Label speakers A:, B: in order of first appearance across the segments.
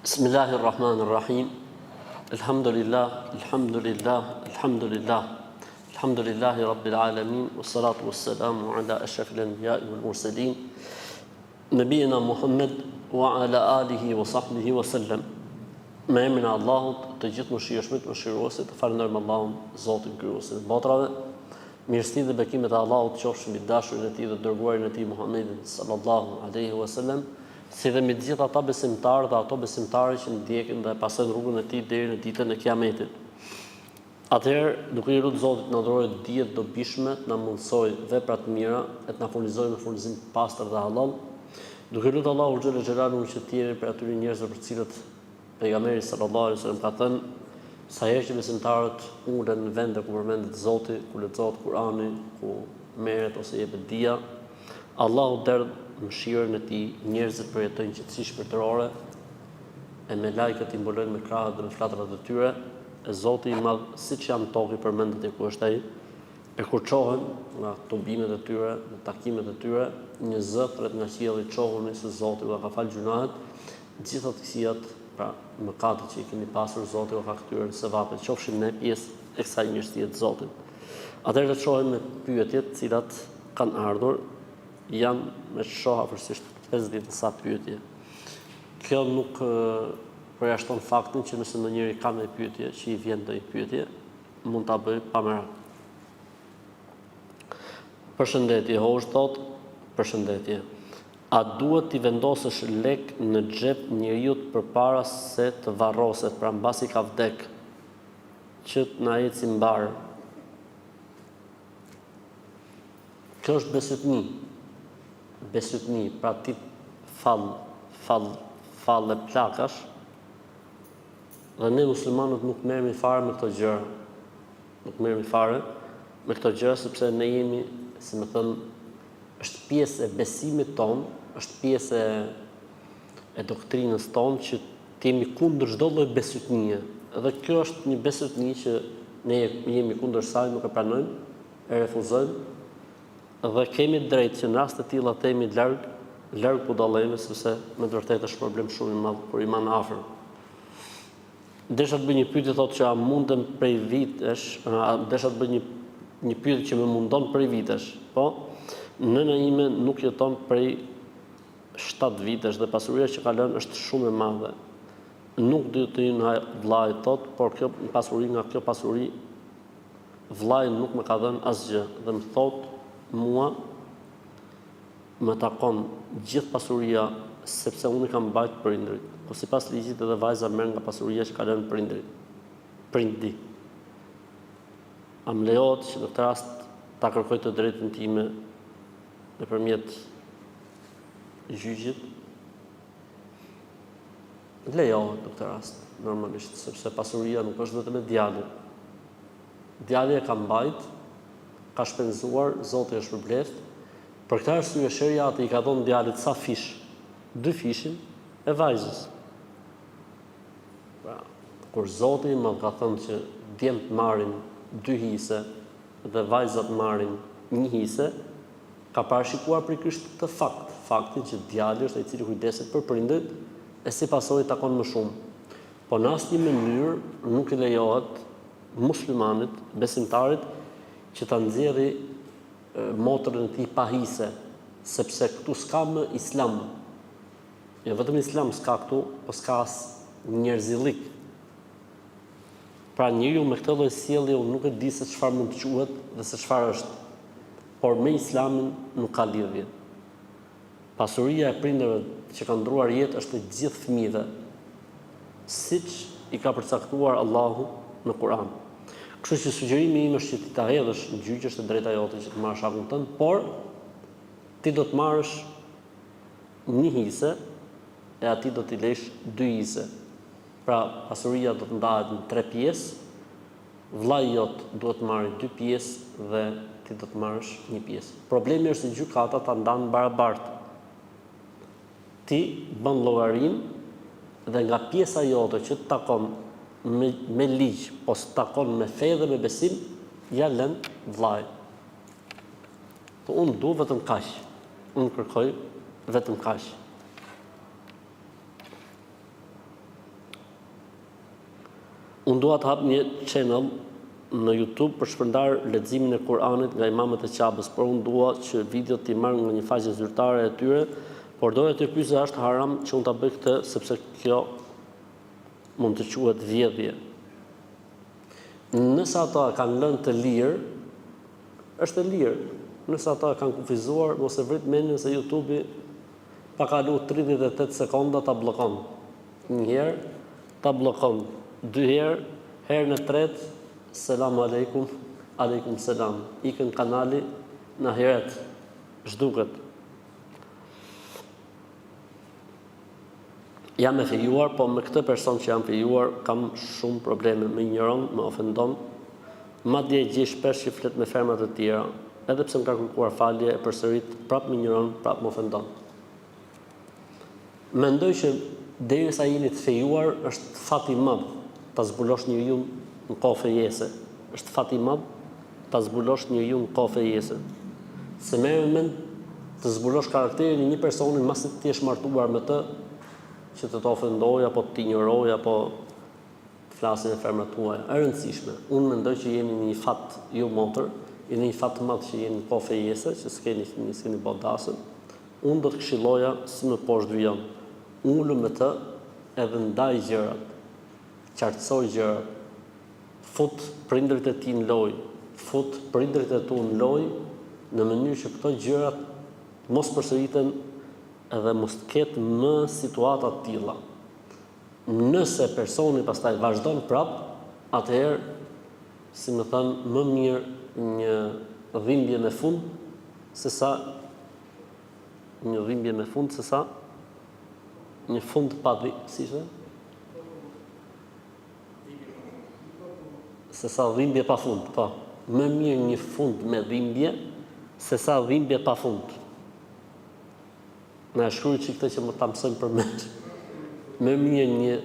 A: Bismillahirrahmanirrahim. Alhamdulillah, alhamdulillah, alhamdulillah. Alhamdulillahi rabbil alamin, wassalatu wassalamu ala ashrafil anbiya'i wal mursalin, nabiyina Muhammad wa ala alihi wa sahbihi wa sallam. Me emrin e Allahut, të gjithë mëshirshmit, mëshiruesit, falenderojmë Allahun, Zotin krijuesin e botrave. Mirësitë dhe bekimet e Allahut qofshin mbi dashurin e tij dhe dërguarin e tij Muhammedin sallallahu alaihi wasallam, si dhe me të gjithë ata besimtarë dhe ato besimtarë që ndjekin dhe pasojnë rrugën e tij deri në ditën e Kiametit. Atëherë, duke i lutur Zotit na dhurojë dije të dobishme, na mundsoj vepra të mira, e të na furnizojë me furnizim të pastër dhe halal, duke lutur Allahu xhël xhelalu që të jemi për atyre njerëzve për të cilët pejgamberi sallallahu alaihi wasallam ka thënë, sa herë që besimtarët ulen në vende ku përmendet Zoti, ku lexohet Kurani, ku merret ose jepet dija, Allahu derdh mëshirën e tij, njerëzit përjetojnë qetësi shpirtërore, e me lajket i mbulojnë me krahët dhe me flatrat e tyre, e Zoti i Madh, siç janë tokë përmendet e ku është ai, e kur çohen nga tubimet e tyre, nga takimet e tyre, një zë thret nga qielli çohuni se Zoti u ka falë gjunahet, gjithë ato kësijat, pra mëkatet që i kemi pasur, Zoti u ka kthyer në sevape, qofshin ne pjesë e kësaj mirësie të Zotit. Atëherë të shohim me pyetjet të cilat kanë ardhur, janë me shoh afërsisht 50 sa pyetje. Kjo nuk përjashton faktin që nëse ndonjëri ka një pyetje që i vjen ndonjë pyetje, mund ta bëj pa merak. Përshëndetje, host thot, përshëndetje. A duhet t'i vendosësh lek në xhep njeriu përpara se të varroset, pra mbasi ka vdek, që të na eci mbar? Kjo është besytni, pra ti fall e plakash, dhe ne muslimanët nuk merremi fare me këto gjëra. Nuk merremi fare me këto gjëra sepse ne jemi, si më thënë, është pjesë e besimit ton, është pjesë e doktrinës ton që t'jemi kundër çdo lloj besytnie. Dhe kjo është një besytni që ne jemi kundër saj, nuk e pranojmë, e refuzojmë, dhe kemi drejt që në rast të tilla të jemi larg ku dallojmë, sepse me të vërtetë është problem shumë i madh kur i man afër. Desha të bëj një pyetje thotë që a mundem prej vitesh, desha të bëj një pyetje që më mundon prej vitesh. Po, nëna ime nuk jeton prej 7 vitesh dhe pasuria që ka lënë është shumë e madhe. Nuk do të jena vllai thotë, por kjo pasuri, nga kjo pasuri vllai nuk më ka dhënë asgjë dhe më thotë mua më takon gjithë pasuria sepse unë kam mbajtur prindrit. Po sipas ligjit edhe vajza merr nga pasuria që ka lënë prindi. A më lejohet që në këtë rast ta kërkoj të drejtën time nëpërmjet gjyqit? Lejohet në këtë rast, normalisht, sepse pasuria nuk është vetëm e djalit. Djali e ka mbajt, ka shpenzuar, Zoti është përbleft. Për këtë arsye sheria i ka dhënë djalit sa fish? 2 fishin e vajzës. Pra, kur Zoti më ka thënë që djemt marrin 2 hise dhe vajzat marrin 1 hise, ka parashikuar pikërisht këtë faktin që djali është ai i cili kujdeset për prindërit e si pasojë takon më shumë. Po në asnjë mënyrë nuk i lejohet muslimanit, besimtarit, që ta nxjerrë motrën e tij pa hise, sepse këtu s'ka më islam. Jo vetëm islam s'ka këtu, po s'ka as njerëzillik. Pra njeriu me këtë lloj sjellje unë nuk e di se çfarë mund të quhet dhe se çfarë është. Por me islamin nuk ka lidhje. Pasuria e prindërve që kanë ndruar jetë është e gjithë fëmijëve, siç i ka përcaktuar Allahu në Kur'an. Kështu që sugjerimi im është që ti ta hedhësh në gjyq, është e drejta jote që të marrësh akun tënd, por ti do të marrësh 1 hise e ati do t'i lesh 2 hise. Pra pasuria do të ndahet në 3 pjesë, vllai jot duhet të marrë 2 pjesë dhe ti do të marrësh 1 pjesë. Problemi është se gjykata ta ndan barabartë. Ti bën llogarinë dhe nga pjesa jote që të takon me ligj, po së takon me fe dhe me besim, ja lën vllai. Po unë du vetëm kaq. Unë kërkoj vetëm kaq. Unë dua të hap një channel në YouTube për shpërndar leximin e Kuranit nga imamët e Qabës, por unë dua që videot t'i marr nga një faqe zyrtare e tyre, por doja të pyes se është haram që unë ta bëj këtë sepse kjo mund të quhet vjedhje. Nëse ata kanë lënë të lirë, është e lirë. Nëse ata kanë kufizuar, mos e vrit mendjen se YouTube-i pa kalu 38 sekonda ta bllokon. Një herë ta bllokon, dy herë, herën e tretë, selamu aleikum, aleikum selam. Ikën kanali në heret, zhduket. Jam e fejuar, po me këtë person që jam fejuar, kam shumë probleme, më injoron, më ofendon, madje e gjej shpesh që flet me ferma të tjera, edhe pse më ka kërkuar falje, e përsërit, prap më injoron, prap më ofendon. Mendoj që derisa jeni të fejuar, është fat i madh ta zbulosh njeriu në kohë fejese. Është fat i madh ta zbulosh njeriu në kohë fejese. Se merr mend të zbulosh karakterin e një personi mbas se ti je martuar me të, që të ofendoj apo të injoroj apo të flasin e fermat tuaja. E rëndësishme. Unë mendoj që jemi në një fat jo motër, jeni një fat të madh që jeni në kohë fejese, që s'keni bodasën. Unë do të këshilloja si më poshtë vjen. Ulu me të edhe ndaj gjërat, qartësoj gjërat, fut prindërit e ti në lojë, fut prindërit e tu në lojë, në mënyrë që këto gjërat mos përsëriten edhe mos të ketë më situata të tilla. Nëse personi pastaj vazhdon prap, atëherë, si më thënë, më mirë një dhimbje me fund sesa një fund pa sesa dhimbje pa fund, po. Më mirë një fund me dhimbje sesa dhimbje pa fund. Na shkruaj që këtë që më ta mësojmë për mend. Më mirë një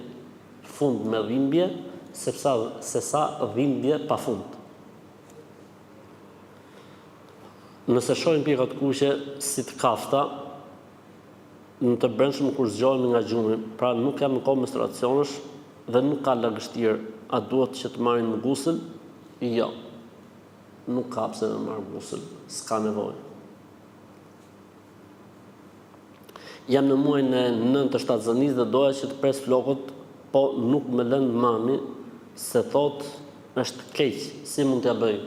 A: fund me dhimbje sesa dhimbje pa fund. Nëse shohim pika të kuqe si të kafta, në të brendshëm kur zgjohemi nga gjumi, pra nuk jam në kohë menstruacionesh dhe nuk ka lagështirë, a duhet që të marrin në gusël? Jo. Nuk ka pse të marr gusël, s'ka nevojë. Jam në muajin e 9 të shtatzanisë dhe doja që të pres flokët, po nuk më lën mami se thot është keq, si mund t'ja bëj?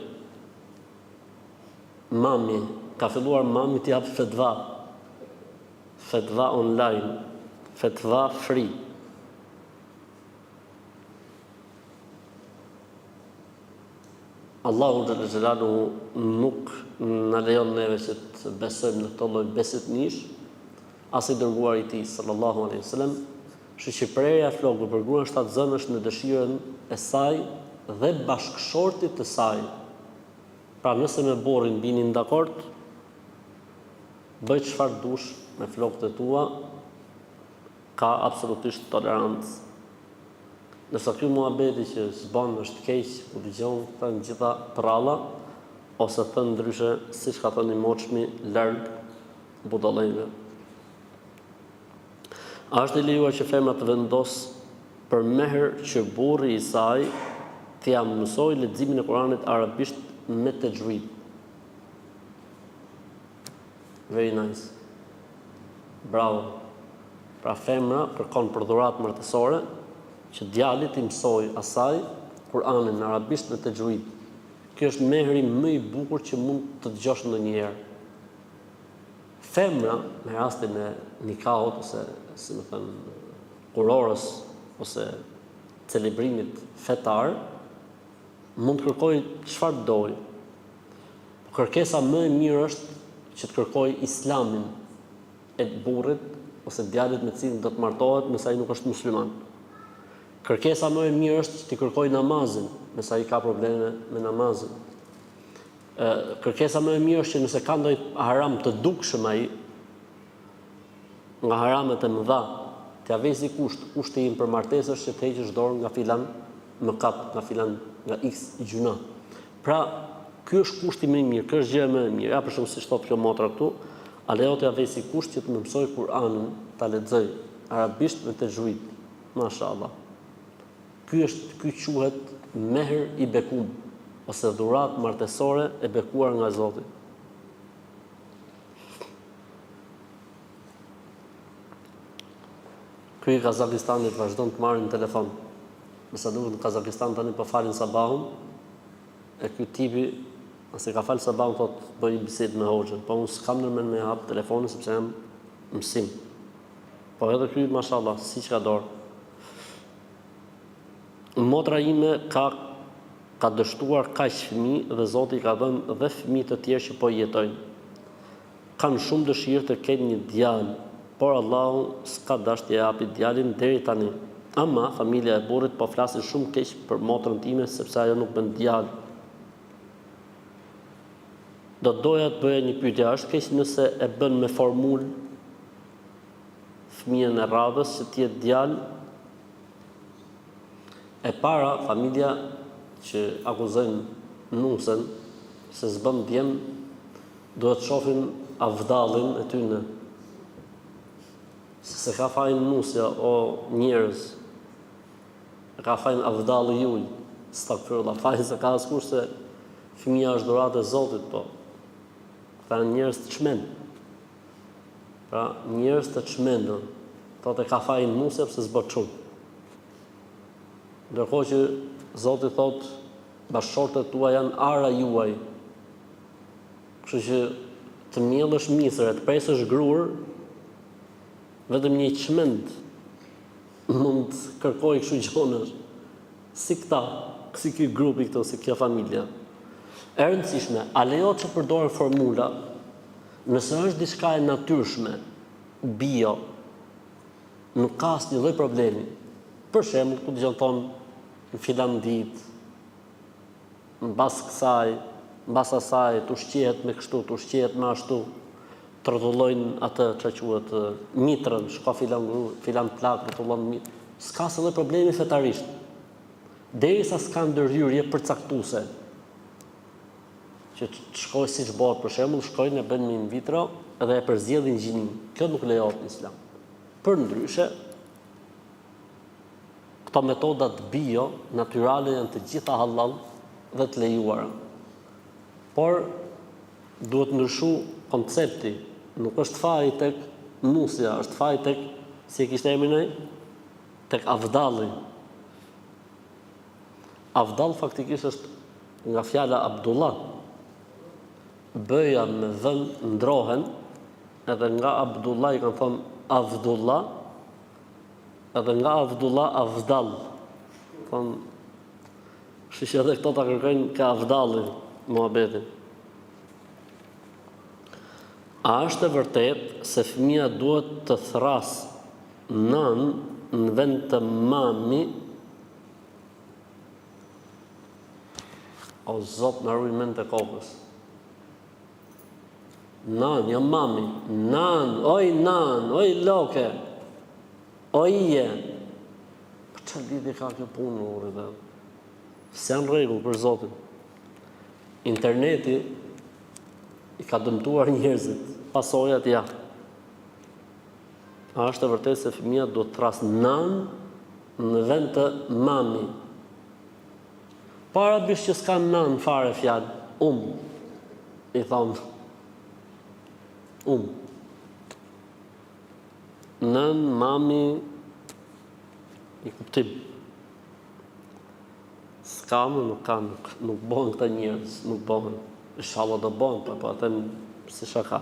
A: Mami, ka filluar mami t'i jap fetva. Fetva online, fetva free. Allahu xhelaluhu nuk na lejon neve që të besojmë në këtë lloj besimnish, as i dërguari i tij sallallahu alaihi wasallam, shqipërja e flokëve për gruan shtatzën është në dëshirën e saj dhe bashkëshortit të saj. Pra nëse me burrin binin dakord, bëj çfarë dush me flokët e tua, ka absolutisht tolerancë. Nëse ky muhabeti që s'bën është keq, u dëgjon thënë gjitha prralla, ose thënë ndryshe, siç ka thënë i moçmi, larg budallëve. A është e lejuar që femra të vendos për mehr që burri i saj t'ia mësoj leximin e Kuranit arabisht me tajwid? Very nice. Bravo. Pra femra kërkon për dhuratë martësore që djalit i mësoj asaj Kur'anin në arabisht me tajwid. Ky është mehri më i bukur që mund të dëgjosh ndonjëherë. Femra në rastin e nikahut ose si më thënë kurorës ose celebrimit fetar mund të kërkojë çfarë dojë. Kërkesa më e mirë është që të kërkojë islamin e burrit ose djalit me cilin do të martohet nëse ai nuk është musliman. Kërkesa më e mirë është që të kërkojë namazin, nëse ai ka probleme me namazin. Kërkesa më e mirë është që nëse ka ndonjë haram të dukshëm ai, nga haramet e mëdha, t'ia vesi kushti im për martesë është që të heqësh dorë nga filan mëkat, nga X gjuna. Pra, ky është kushti më i mirë, kjo është gjëja më e mirë. Ja për shembull siç thotë kjo motra këtu, a lejo t'ia vesi kusht që të më mësoj Kur'anin, ta lexoj arabisht me tajwid. Mashallah. Ky quhet mehr i bekum, ose dhuratë martesore e bekuar nga Zoti. Ky i Kazakistanit vazhdon të marrin telefon. Nëse duhet në Kazakistan tani po falin sabahun, e ky tipi nëse ka falë sabahun thot bëj bisedë me hoxhën, po unë s'kam ndërmend me hap telefonin sepse jam mësim. Po edhe ky mashallah, siç ka dorë. Motra ime ka dështuar kaq fëmijë dhe Zoti i ka dhënë dhe fëmijë të tjerë që po jetojnë. Kanë shumë dëshirë të kenë një djalë, por Allahu s'ka dash t'i japi djalin deri tani. Ama familja e burrit po flasin shumë keq për motrën time sepse ajo nuk bën djalë. Do doja të bëja një pyetje, është keq nëse e bën me formulë fëmijën e radhës që të jetë djalë? E para, familja që akuzojnë nusën se s'bën djem, duhet të shohin avdallin e tyne. Se ka fajin nusja o njerëz, ka fajin avdalli juj, stakfirullah, fajin se ka askush se fëmija është dhuratë e Zotit, po. Këta njerëz të çmend. Pra, njerëz të çmendën, thotë ka fajin nusja pse s'bën shumë. Ndërkohë që Zoti thotë, bashkëshortet tua janë ara juaj. Kështu që të mielësh misër, të presësh grur, vetëm një çmend mund të kërkoj kështu gjonash. Si këta, si ky grupi këto, si kjo familja. E rëndësishme, a lejohet që përdoren formula, nëse është diçka e natyrshme, bio, nuk ka asnjë lloj problemi. Për shembull, ku dëgjon thonë në filan ditë, mbas asaj, të ushqehet me kështu, të ushqehet me ashtu, të rrotullojnë atë që quhet mitrën, shko filan plak, rrotullon mitrën. S'ka asnjë problemi fetarisht. Derisa s'ka ndërhyrje përcaktuese. Që të shkojë siç bëhet, për shembull, shkojnë e bëjnë in vitro dhe e përzjedhin gjinin. Kjo nuk lejohet në Islam. Përndryshe, këto metodat bio, natyrale janë të gjitha halal dhe të lejuara. Por duhet ndryshu koncepti. Nuk është faji tek nusja, është faji tek, si e kishte emrin ai, tek avdalli. Avdall faktikisht është nga fjala Abdullah. Bëja me dhën ndrohen, edhe nga Abdullah i kanë thonë Avdullah, edhe nga Avdullah Avdall. Thonë, kështu që edhe këto ta kërkojnë ka avdalli, muhabetin. A është e vërtet se fëmia duhet të thras nën në vend të mami? O Zot, na ruaj mend të kokës. Nan, jo mami. Nan, oj loke. Oje. Për çfarë lidhje ka kjo punë uri dhe? Se janë rregull për Zotin. Interneti i ka dëmtuar njerëzit, pasojat ja. A është e vërtetë se fëmia duhet të thras nan në vend të mami? Para bish që s'ka nan fare fjalë, i thonë. Nën, mami, i kuptim. S'ka më, nuk bëhen këta njerëz, nuk bëhen. Inshallah do bëhen, po atë si shaka.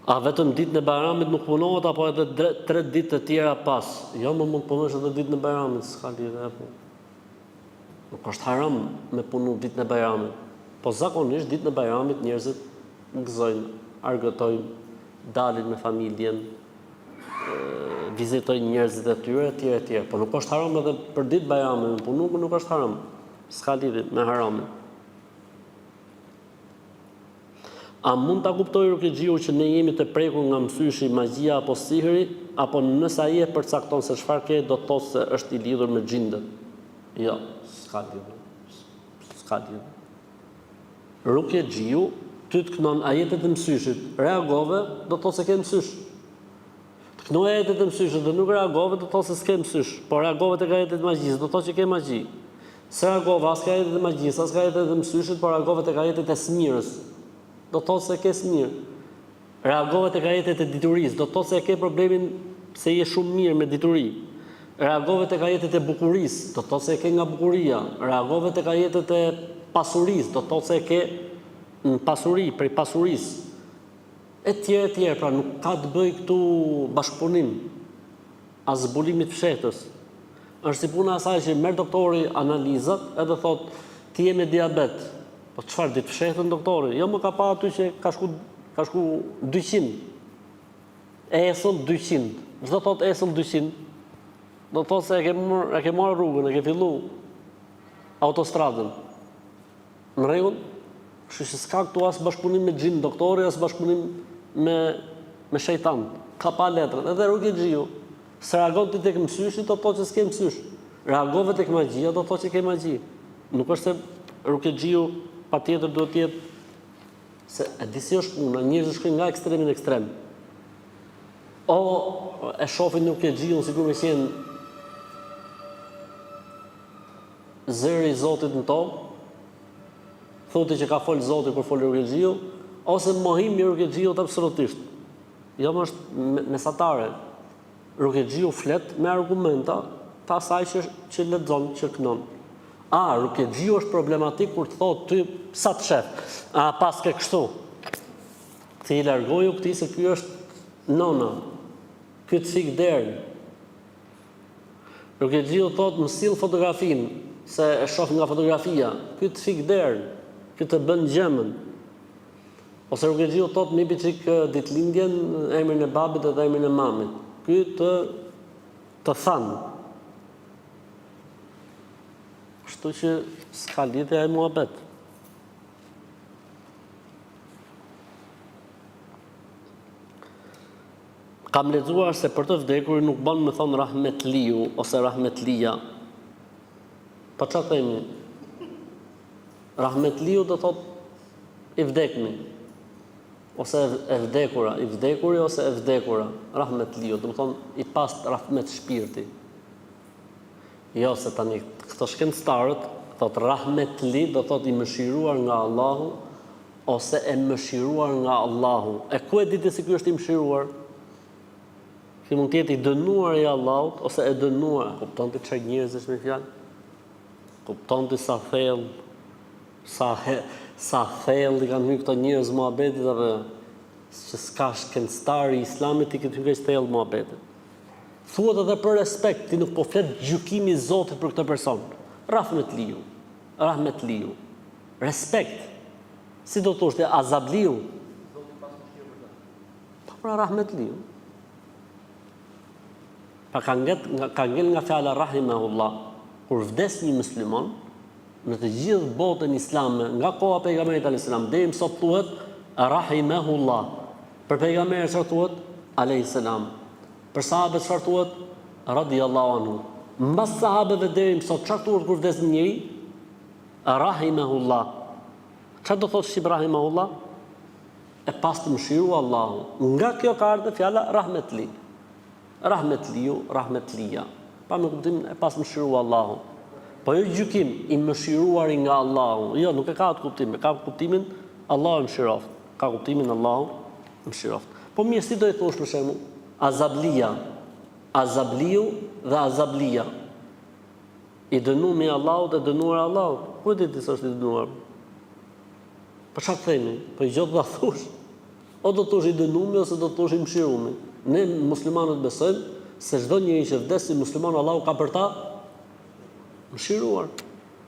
A: A vetëm ditën e Bajramit nuk punohet apo edhe 3 ditë të tjera pas? Jo, më mund punosh edhe ditën e Bajramit, s'ka lidhje apo. Nuk është haram me punu ditën e Bajramit. Po zakonisht ditën e Bajramit njerëzit gëzojnë, argëtojnë, dalin me familjen, vizitojnë njerëzit e tyre, etj. Po nuk është haram edhe për ditë Bajramit, me punu nuk është haram. S'ka lidhje me haramin. A mund ta kuptoj Rukixhiu që ne jemi të prekur nga mësyshi, magjia apo sihri, apo nëse ai e përcakton se çfarë ke, do të thotë se është i lidhur me xhindet? Jo, s'ka lidhur. Rukixhiu ty të kënon ajetet e mësyshit, reagove, do të thotë se ke mësysh. Kënu ajetet e mësyshët dhe nuk reagove, do të thotë se s'ke mësysh, por reagove të ka ajetet e magjisë, do të thotë që ke magji. Se reagove as ka ajetet e magjisë, as ka ajetet e mësyshët, por reagove të ka ajetet e smirës, do të thotë se ke smirë. Reagove të ka ajetet e diturisë, do të thotë se ke problemin se je shumë mirë me dituri. Reagove të ka ajetet e bukurisë, do të thotë se ke nga bukuria. Reagove të ka ajetet e pasurisë, do të thotë se ke në pasuri, prej pasurisë. E tjerë, pra nuk ka të bëj këtu bashkëpunim, as zbulimit fshehtës. Është si puna asaj që merr doktori analizat edhe thot ti je me diabet. Po çfarë ditë fshehtën doktori? Jo më ka pa aty që ka shku 200. Esull 200. Çdo thot esull 200. Do thot se e ke marrë rrugën, e ke fillu autostradën. Në rregull? Kështu që s'ka këtu as bashkëpunim me xhin doktori, as bashkëpunim me shejtan. Ka pa letrat. Edhe rukëxhiu, se reagon ti tek mësyshi, do thotë që s'ke mësysh. Reagove tek magjia, do thotë që ke magji. Nuk është se rukëxhiu patjetër duhet të jetë se e di si është puna, njerëzit shkojnë nga ekstremi në ekstrem. O e shohin rukëxhiun sikur me qenë zëri i Zotit në tokë. Thotë që ka fol Zoti kur fol rukëxhiu, ose mohim i rukëxhiut absolutisht. Jo më është mesatare. Rukëxhiu flet me argumenta të asaj që lexon, që kënon. Rukëxhiu është problematik kur të thotë ty sa të shef. Pas ke kështu. Ti i largoju këtij se ky është nona. Ky të fik derën. Rukëxhiu thotë më sill fotografinë, se e shoh nga fotografia. Ky të fik derën. Ky të bën gjemën. Ose rukëxhiu thotë më biçik ditëlindjen, emrin e babit dhe emrin e mamit. Ky të than. Kështu që s'ka lidhje ai muhabet. Kam lexuar se për të vdekurin nuk bën me thon rahmetliu ose rahmetlia. Po çfarë themi? Rahmetliu do thot i vdekmi, ose e vdekura, i vdekuri ose e vdekura, rahmetliu, do të thonë i past rahmet shpirti. Jo se tani këto shkencëtarët thot rahmetli do thot i mëshiruar nga Allahu ose e mëshiruar nga Allahu. E ku e ditë se ky është i mëshiruar? Ky mund të jetë i dënuar i Allahut ose e dënuar. Kupton ti çfarë njerëzish me fjalë? Kupton ti sa thellë sa thellë kanë hyrë këto njerëz muhabetit apo që s'ka shkencëtar i Islamit i këtë hyrë thellë muhabetit. Thuhet edhe për respekt, ti nuk po flet gjykimi i Zotit për këtë person. Rahmetliu. Respekt. Si do të thoshte azabliu? Pra rahmetliu. Pa ka ngel nga fjala rahimahullah, kur vdes një musliman, në të gjithë botën islame, nga koha pejgamberit alayhis salam deri më sot thuhet rahimahullah. Për pejgamberin çfarë thuhet? Alayhis salam. Për sahabët çfarë thuhet? Radiyallahu anhu. Mbas sahabëve deri më sot çfarë thuhet kur vdes një njeri? Rahimahullah. Çfarë do thotë shqip rahimahullah? E pas të mëshiru Allahu. Nga kjo ka ardhur fjala rahmetli. Rahmetliu, rahmetlia. Pa me kuptimin e pas mëshiru Allahu. Po jo gjykim i mëshiruari nga Allahu. Jo, nuk e ka atë kuptim, ka kuptimin Allahu mëshiroft. Ka kuptimin Allahu mëshiroft. Po mirë, si do i thosh për shembull? Azablia. Azabliu dhe azablia. I dënuar i Allahut dhe dënuar Allahut. Ku e di ti se është i dënuar? Po çfarë themi? Po i gjot dha thosh. O do të thosh i dënuar ose do të thosh i mëshiruar. Ne muslimanët besojmë se çdo njeri që vdes si musliman Allahu ka për ta mëshiruar.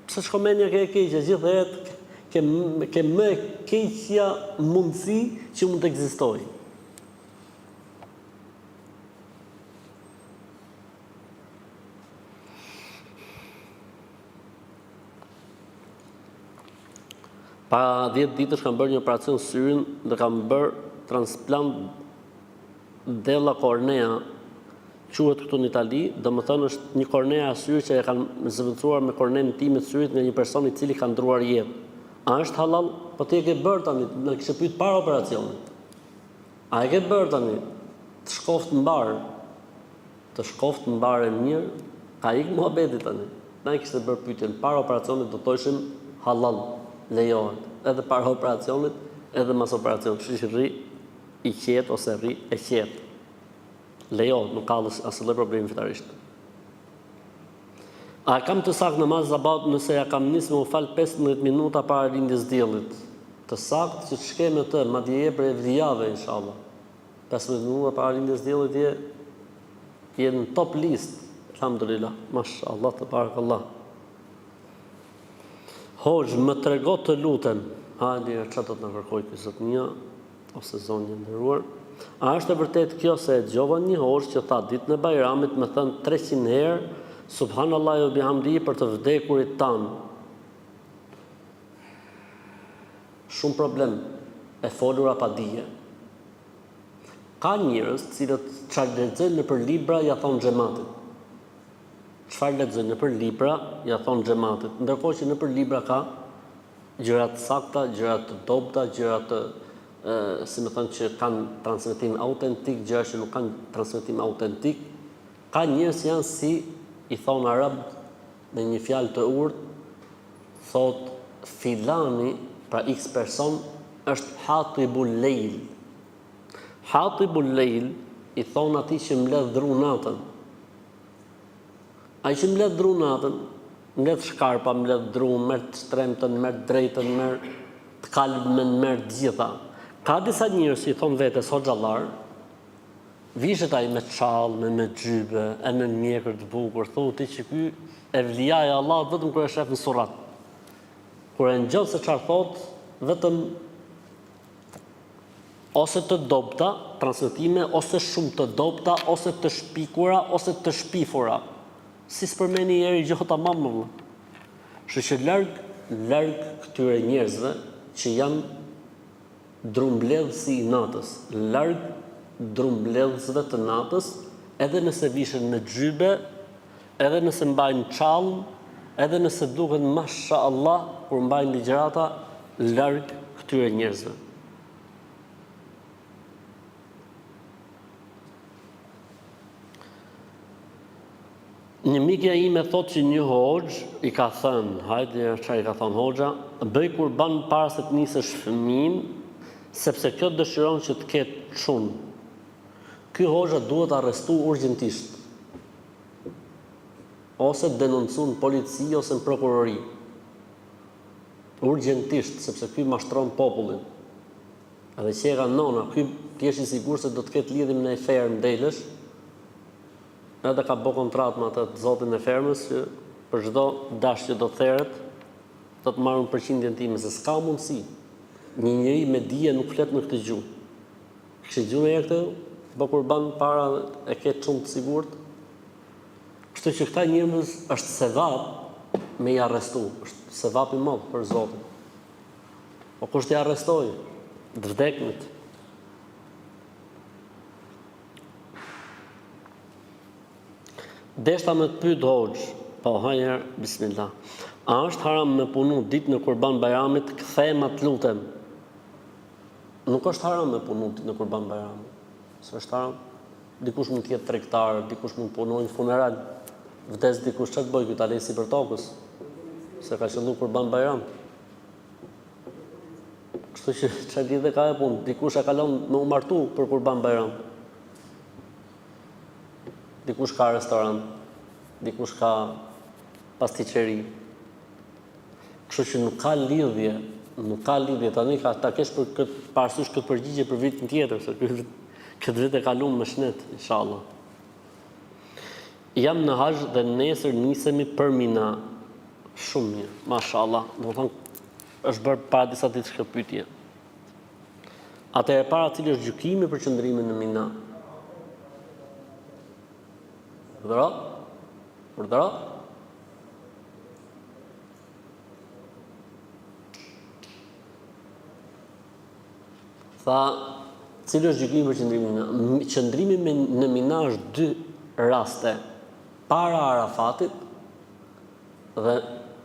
A: Pse shkomenja ke e keqja, gjithë jetë ke më keqja mundësi që mund të ekzistojë. Pa 10 ditësh kam bërë një operacion syrin dhe kam bërë transplant della kornea, quhet këtu në Itali, domethënë është një kornea e syrit që e kanë zëvendësuar me kornen time të syrit nga një person i cili ka ndruar jetë. A është halal? Po ti e ke bërë tani, na kishe pyet para operacionit. A e ke bërë tani? të shkoft mbar, e mirë, ka ikë muhabeti tani. Na kishte bërë pyetjen para operacionit do thoshim halal, lejohet. Edhe para operacionit, edhe mas operacionit. Kështu që rri i qetë ose rri e qetë. Lejohet, nuk ka asnjë lloj problemi fetarisht. A kam të saktë namaz sabat nëse ja kam nisë me u fal 15 minuta para lindjes diellit? Të saktë që të shke me të, madje je për evlijave inshallah. 15 minuta para lindjes diellit je në top list. Alhamdulillah, mashallah, tabarakallah. Hoxh, më trego të lutem. Hajde, çfarë do të na kërkoj ky zotnia ose zonjë nderuar? A është e vërtet kjo se e dëgjova një hoxh që tha ditën e Bajramit më thën 300 herë Subhanallahu wa bihamdihi për të vdekurit tan. Shumë problem e folura pa dije. Ka njerëz të cilët çfarë lexojnë nëpër libra ja thon xhamatit. Çfarë lexojnë nëpër libra ja thon xhamatit, ndërkohë që nëpër libra ka gjëra të sakta, gjëra të dobta, gjëra të si më thënë që kanë transmetim autentik, gjëra që nuk kanë transmetim autentik. Ka njerëz janë si i thon arab me një fjalë të urtë, thot filani, pra x person është hatibul lejl. Hatibul lejl i thon atij që mbledh dru natën. Ai që mbledh dru natën, mbledh shkarpa, mbledh dru, merr të shtremtën, merr drejtën, merr të kalmën, merr të gjitha. Ka disa njerëz që i thon vetes hoxhallar, vishet ai me çall, me xhybe, e me mjekër të bukur, thotë që ky evlia e Allahut vetëm kur e shef në surrat. Kur e ngjall se çfarë thot, vetëm ose të dobta transmetime, ose shumë të dobta, ose të shpikura, ose të shpifura. Si s'përmeni eri gjë tamam. Kështu që larg këtyre njerëzve që janë drumbledhësi i natës, larg drumbledhësve të natës, edhe nëse vishen me xhybe, edhe nëse mbajnë çall, edhe nëse duken mashallah kur mbajnë ligjërata, larg këtyre njerëzve. Një mikja ime thot që një hoxh i ka thënë, hajde çfarë i ka thënë hoxha, bëj kurban para se të nisësh fëmin, sepse kjo dëshiron që të ketë çun. Ky hoxha duhet arrestu urgjentisht. Ose denoncu në polici ose në prokurori. Urgjentisht, sepse ky mashtron popullin. Edhe që e ka nona, ky t'jesh i sigurt se do të ketë lidhje me një fermë delësh. Edhe ka bë kontratë me atë zotin e fermës që për çdo dash që do theret, do të marrën përqindjen time, se s'ka mundësi. Një njeri me dije nuk flet në këtë gjuhë. Kështë gjuhë e këtë, bë kurban para e ketë shumë të sigurt. Kështu që këta njerëz është sevap me i arrestu, është sevap i madh për Zotin. Po kush t'i arrestoj? Të vdeknit. Deshta me të pyet hoxh, po hajër, bismillah. A është haram me punu ditë në Kurban Bajramit, kthema të lutem? Nuk është haram me punu ditë në Kurban Bajramit. S'është haram. Dikush mund të jetë tregtar, dikush mund të punojë në funeral. Vdes dikush, çfarë bëj ky ta lej sipër tokës? Se ka qellu Kurban Bajram. Kështu që çfarë lidhje ka e punë? Dikush e kalon me u martu për Kurban Bajram. Dikush ka restorant, dikush ka pastiqeri. Kështu që nuk ka lidhje tani ta kesh për këtë parasysh këtë përgjigje për vitin tjetër, se këtë vit e kalon më shnet, inshallah. Jam në Haxh dhe nesër nisemi për Mina. Shumë mirë, mashallah. Do të thonë është bërë para disa ditë kjo pyetje. Atëherë para cili është gjykimi për qëndrimin në Mina? Urdhëro? Tha, cili është gjykimi për qëndrimin në Mina? Qëndrimi në Mina është dy raste. Para Arafatit dhe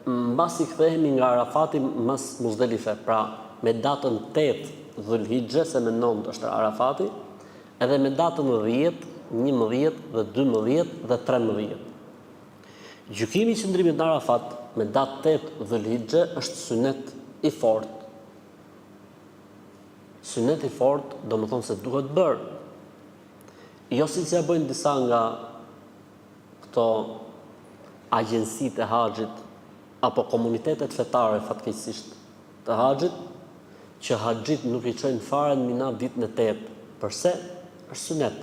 A: mbasi kthehemi nga Arafati mas Muzdelife, pra me datën 8 Dhulhixhe, se me 9 është Arafati, edhe me datën 10, 11 dhe 12 dhe 13. Gjykimi i qëndrimit në Arafat me datë 8 Dhulhixhe është sunet i fortë. Sunet i fortë do më thonë se duhet bërë. Jo si që bëjnë disa nga këto agjensitë e haxhit apo komunitetet fetare fatkeqësisht të haxhit, që haxhit nuk i çojnë fare në Mina ditën e 8. Përse? Është sunet.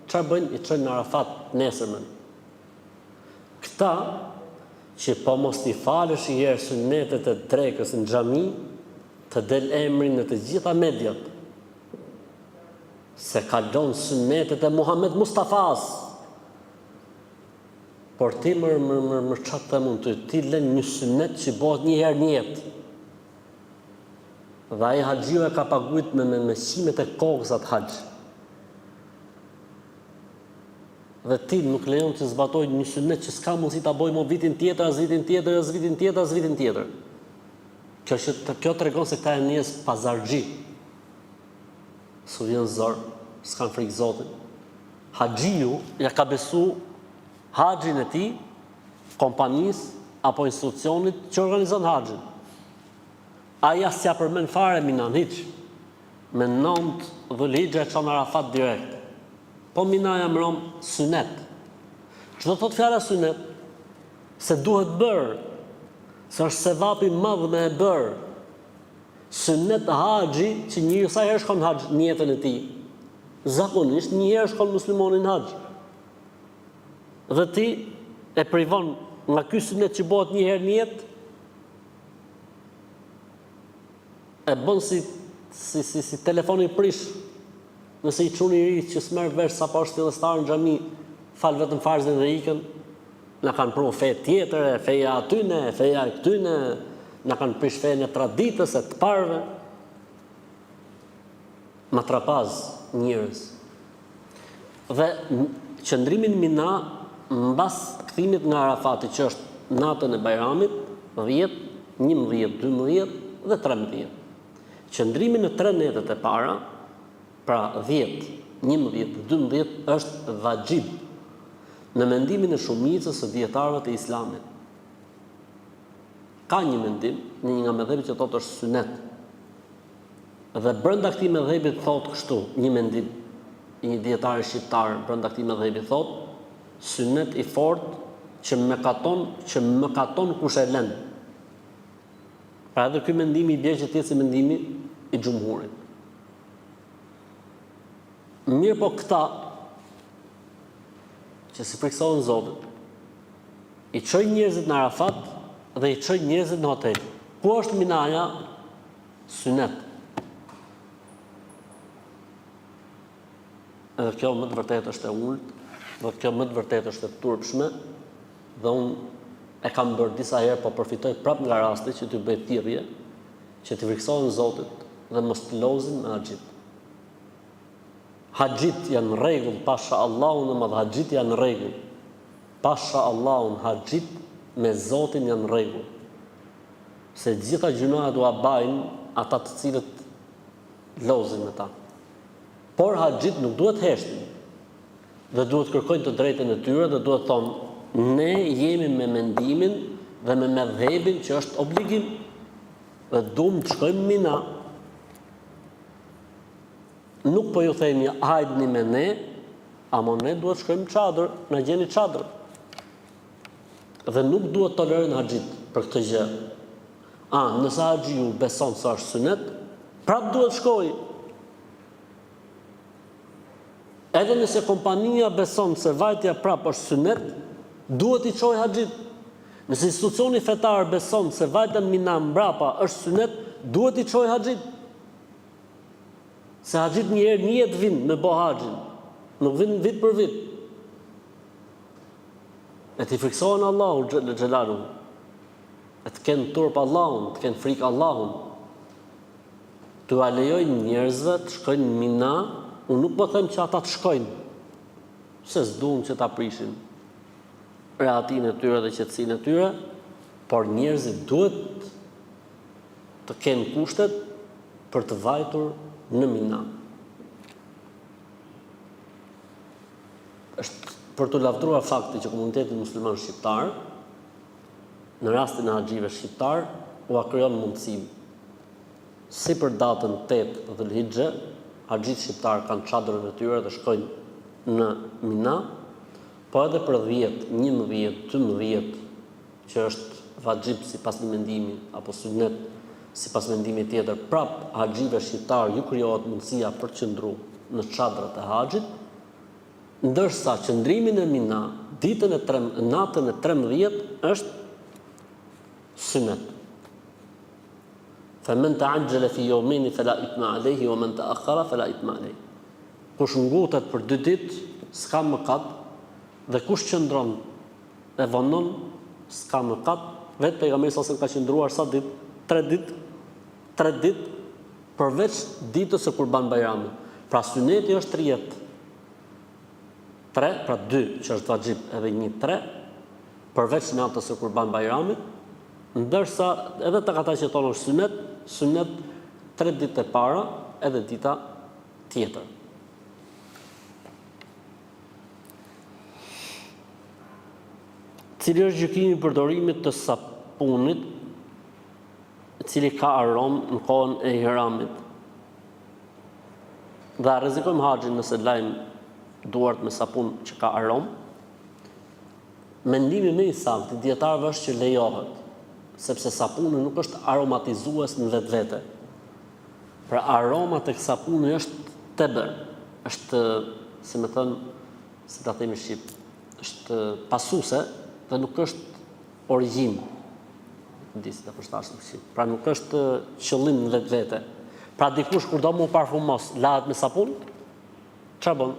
A: Çfarë bëjnë? I çojnë në Arafat nesërmen. Këta që po mos t'i falësh i herë sunetet e drekës në xhami, të del emrin në të gjitha mediat se kalon sunetet e Muhammed Mustafas. Por ti më çfarë të mund ti lën një sunet që bëhet një herë në jetë. Dhe ai haxhiu e ka paguajt me qimet e kokës atë haxh. Dhe ti nuk lejon të zbatoj një sunet që s'ka mundësi ta bëj më vitin tjetër, as vitin tjetër, as vitin tjetër, as vitin tjetër. Kjo tregon se këta janë njerëz pazarxhi. Su vjen zor, s'kan frikë Zotin. Haxhiu ja ka besu haxhin e tij kompanisë apo institucionit që organizon haxhin. Ai as s'ja përmend fare Minan hiç. Me 9 Dhulhixhe e çon Arafat direkt. Po Mina jam rom sunet. Çdo thot fjala sunet, se duhet bërë, se është sevapi madh me e bërë. Sunet haxhi që njëri sa herë shkon haxh në jetën e tij. Zakonisht një herë shkon muslimoni në haxh. Dhe ti e privon nga ky sunet që bëhet një herë në jetë, e bën si telefoni prish. Nëse i çuni i ri që s'merr vesh sa pa është fillestar në xhami, fal vetëm farzin dhe ikën, na kanë pru fe tjetër, feja atyne, feja këtyne, na kanë prish fenë e traditës e të parëve. Matrapaz njerëz. Dhe qëndrimin Mina mbas kthimit nga Arafati, që është natën e Bajramit, 10, 11, 12 dhe 13. Qëndrimin në 3 netët e para, pra 10, 11, 12 është vajib në mendimin e shumicës së dietarëve të Islamit. Ka një mendim, një nga mëdhëbet që thotë është sunet. Dhe brenda këtij mëdhëbi thotë kështu, një mendim, një dietar shqiptar brenda këtij mëdhëbi thotë sunet i fortë që më katon kush e lën. Pra edhe ky mendim i bie që të jetë si mendimi i xhumhurit. Mirë po këta që si friksohen Zotit, i çojnë njerëzit në Arafat dhe i çojnë njerëzit në hotel. Ku është Minaja? Sunet. Edhe kjo më të vërtetë është e ulët, dhe kjo më të vërtetë është e turpshme, dhe unë e kam bërë disa herë, po përfitoj prapë nga rasti që t'ju bëj thirrje, që t'i friksohen Zotit dhe mos të lozin me haxhit. Haxhit janë në rregull, pasha Allahun dhe madh haxhit janë në rregull. Pasha Allahun, haxhit me Zotin janë në rregull. Se gjitha gjunohat u bajnë ata të cilët lozin me ta. Por haxhit nuk duhet heshtin. Dhe duhet kërkojnë të drejtën e tyre dhe duhet thonë, ne jemi me mendimin dhe me mëdhëbin që është obligim. Dhe duam të shkojmë Mina. Nuk po ju themi hajdni me ne, ama ne duhet shkojmë çadër, na gjeni çadër. Dhe nuk duhet tolerojnë haxhit për këtë gjë. Nëse haxhiu beson se është sunet, prap duhet shkojë. Edhe nëse kompania beson se vajtja prap është sunet, duhet i çojë haxhit. Nëse institucioni fetar beson se vajtja në Mina mbrapa është sunet, duhet i çojë haxhit. Se haxhit një herë një jetë vinë me bë haxhin, nuk vinë vit për vit. E t'i friksohen Allahu xhelalu. E të kenë turp Allahun, të kenë frikë Allahun. Tu a lejojnë njerëzve të shkojnë në Mina, unë nuk po them që ata të shkojnë, se s'duan që ta prishin rehatin e tyre dhe qetësinë e tyre, por njerëzit duhet të kenë kushtet për të vajtur në Mina. është për të lavdruar fakti që komuniteti musliman shqiptar, në rastin e haxhive shqiptar, u krijon mundësi si për datën 8 të Dhulhixhe, haxhit shqiptar kanë çadrën e tyre dhe shkojnë në Mina, po edhe për 10, 11, 12, që është vajxhib sipas një mendimi apo sunet sipas mendimit tjetër, prap haxhive shqiptar ju krijohet mundësia për të qëndruar në çadrat e haxhit, ndërsa qëndrimi në Mina natën e 13 është sunet. فمن تعجل في يومين فلا إثم عليه ومن تأخر فلا إثم عليه. Kush ngutet për 2 ditë, s'ka mëkat, dhe kush qëndron e vonon, s'ka mëkat. Vetë pejgamberi sa ka qëndruar sa ditë? 3 ditë. 3 ditë përveç ditës së Kurban Bayramit. Pra suneti është 30. 3, pra 2 që është vajxhib edhe 1 3, përveç natës së Kurban Bayramit, ndërsa edhe tek ata që thonë është sunet 3 ditë e para edhe dita tjetër. Cili është gjykimi i përdorimit të sapunit, i cili ka aromë në kohën e ihramit? Dhe rrezikojmë haxhin nëse lajmë duart me sapun që ka aromë. Mendimi më i saktë i dietarëve është që lejohet, sepse sapuni nuk është aromatizues në vetvete. Pra aroma tek sapuni është teber, është, si më thënë, si ta themi shqip, është pasuse dhe nuk është origjin. Di si ta përshtasim shqip. Pra nuk është qëllim në vetvete. Pra dikush kur do mu parfumos, lahet me sapun, çfarë bën?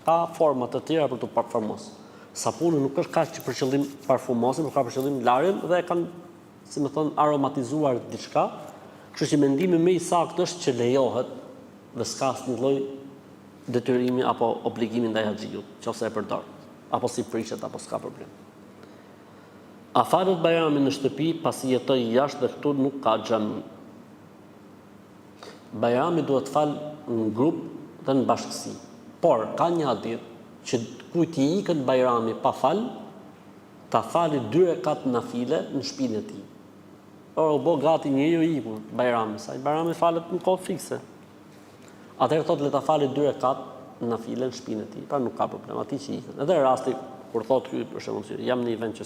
A: Ka forma të tjera për të parfumos. Sapuni nuk është kaq që për qëllim parfumosin, por ka për qëllim larjen dhe kanë, si më thon, aromatizuar diçka. Kështu që mendimi më i saktë është që lejohet dhe s'ka asnjë lloj detyrimi apo obligimi ndaj haxhiut, nëse e përdor, apo si prishet apo s'ka problem. A falet Bajramin në shtëpi pasi jetoj jashtë dhe këtu nuk ka xhami? Bajrami duhet fal në grup dhe në bashkësi. Por ka një hadith që kujt i ikën Bajrami pa fal, ta fali 2 rekat nafile në shtëpinë e tij. U bë gati njeriu i ikur Bajrami, sa Bajrami falet në kohë fikse. Atëherë thotë le ta fali 2 rekat nafile në shtëpinë e tij, pra nuk ka problem, atij që ikën. Edhe rasti kur thotë ky për shembull, jam në një vend që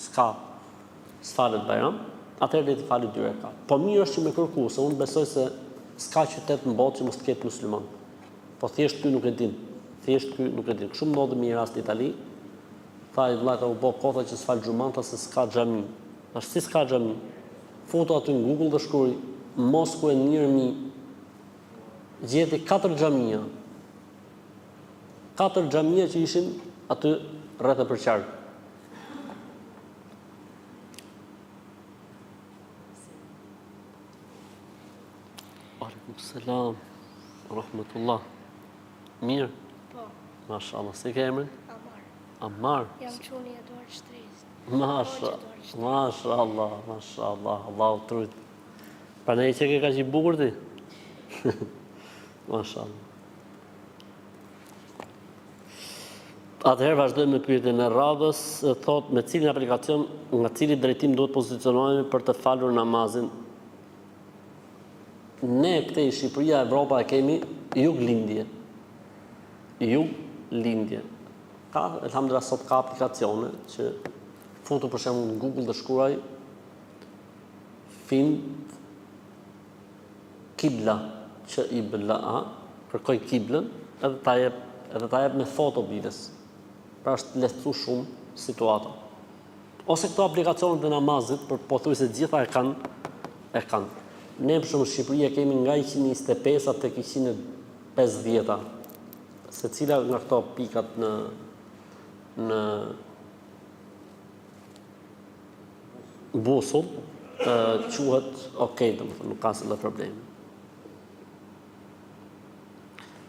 A: s'falet Bajram, atëherë le të fali 2 rekat. Po mirë është që me kërku, se unë besoj se s'ka qytet në botë që mos të ketë musliman. Po thjesht ky nuk e din. Thjesht ky nuk e din. Shumë ndodhi në një rast në Itali, tha i vllajt u bë kota që s'fal xhuman se s'ka xhami. Tash si s'ka xhami? Foto aty në Google dhe shkruaj Mosku e Nirmi, gjeti 4 xhamia. 4 xhamia që ishin aty rreth e përqark. Aleikum selam, rahmetullah. Mirë?
B: Po.
A: Mashallah, si ke emrin?
B: Amar.
A: Ammar.
B: Jam çuni Eduard Shtresë.
A: Mashallah, Allahu trut. Pa ne që ke ka që i bukur ti? Mashallah. Atëherë vazhdojmë me pyetjen e radhës, thot me cilin aplikacion, nga cili drejtim duhet pozicionohemi për të falur namazin? Ne këte i Shqipëria, Evropa e kemi juglindje. Juglindje. Ka, elhamdulillah, sot ka aplikacione që futu për shembull në Google dhe shkruaj find kibla që i bëlla, kërkoj kiblën edhe ta jep me foto bides. Pra është lehtësu shumë situata. Ose këto aplikacionet e namazit, për pothuajse gjitha e kanë. Ne për shumë Shqipëria kemi nga 125 tek 150, se cila nga këto pikat në busull quhet okay, domethënë nuk ka asnjë problem.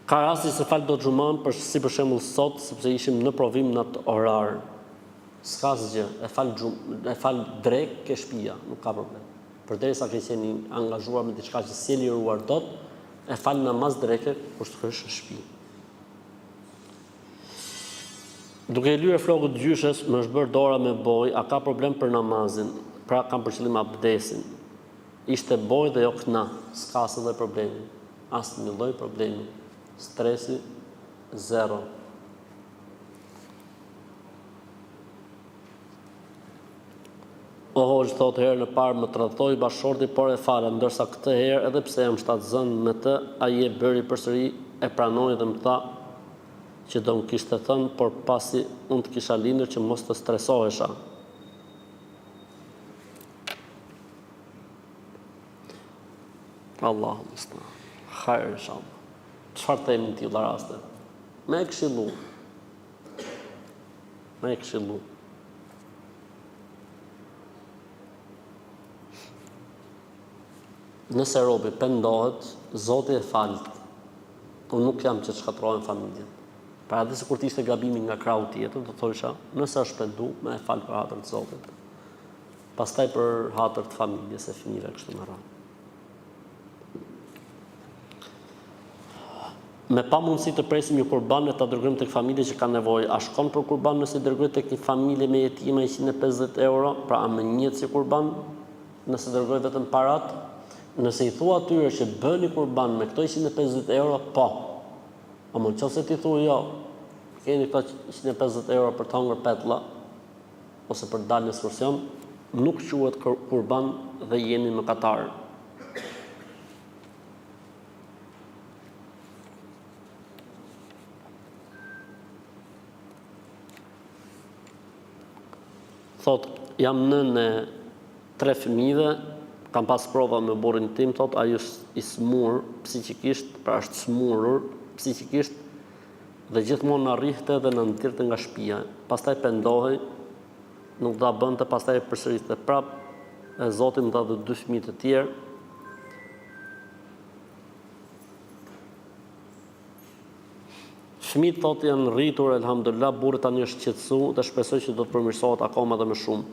A: Ka rasti se fal do xhuman si për shembull sot, sepse ishim në provim në atë orar. S'ka asgjë, e fal drek ke shtëpia, nuk ka problem. Përderisa ke qenë angazhuar me diçka që s'e liruar dot, e fal namaz dreke kur të hysh në shtëpi. Duke e lyer flokët gjyshes, më është bërë dora me boj, a ka problem për namazin? Pra kam për qëllim abdesin. Ishte boj dhe jo këna, s'ka asë dhe problemi. Asë një lloj problemi. Stresi, zero. O hoxh, thotë herë në parë më tradhtoi bashorti, por e fala, ndërsa këtë herë edhe pse jam shtatzën me të, ai e bëri përsëri, e pranoi dhe më tha që do më kishte thënë, por pasi unë të kisha lindur që mos të stresohesha. Allahu mustan. Hajër inshallah. Çfarë themi në tilla raste? Me e këshillu. Me e këshillu. Nëse robi pendohet, Zoti e falt. Unë nuk jam që të shkatrohen familjen. Pra edhe se kur t'ishte gabimi nga krau tjetër, do thosha, nëse është pendu, me e fal për hatër të Zotit. Pastaj për hatër të familjes e fëmijëve kështu me radhë. Me pa mundësi të presim një kurban e ta dërgojmë tek familje që ka nevojë, a shkon për kurban nëse dërgoj tek një familje me jetima 150 euro, pra a më njëtë si kurban, nëse dërgoj vetëm parat, nëse i thua atyre që bëni kurban me këto 150 euro, po. O më nëse ti thua jo, keni këto 150 euro për të hongër petlla, ose për të dalë në ekskursion, nuk quhet kurban dhe jeni mëkatar. Thot, jam nënë e 3 fëmijëve, kam pas prova me burrin tim, thot, ai është i smur psikikisht, pra është smurur psikikisht, dhe gjithmonë na rrihte dhe na nxirrte nga shtëpia. Pastaj pendohej, nuk dha bënte, pastaj përsëriste prap, e Zoti më dha dhe 2 fëmijë të tjerë. Fëmijët thotë janë rritur, elhamdulillah, burri tani është qetësu dhe shpresoj që do të përmirësohet akoma dhe më shumë.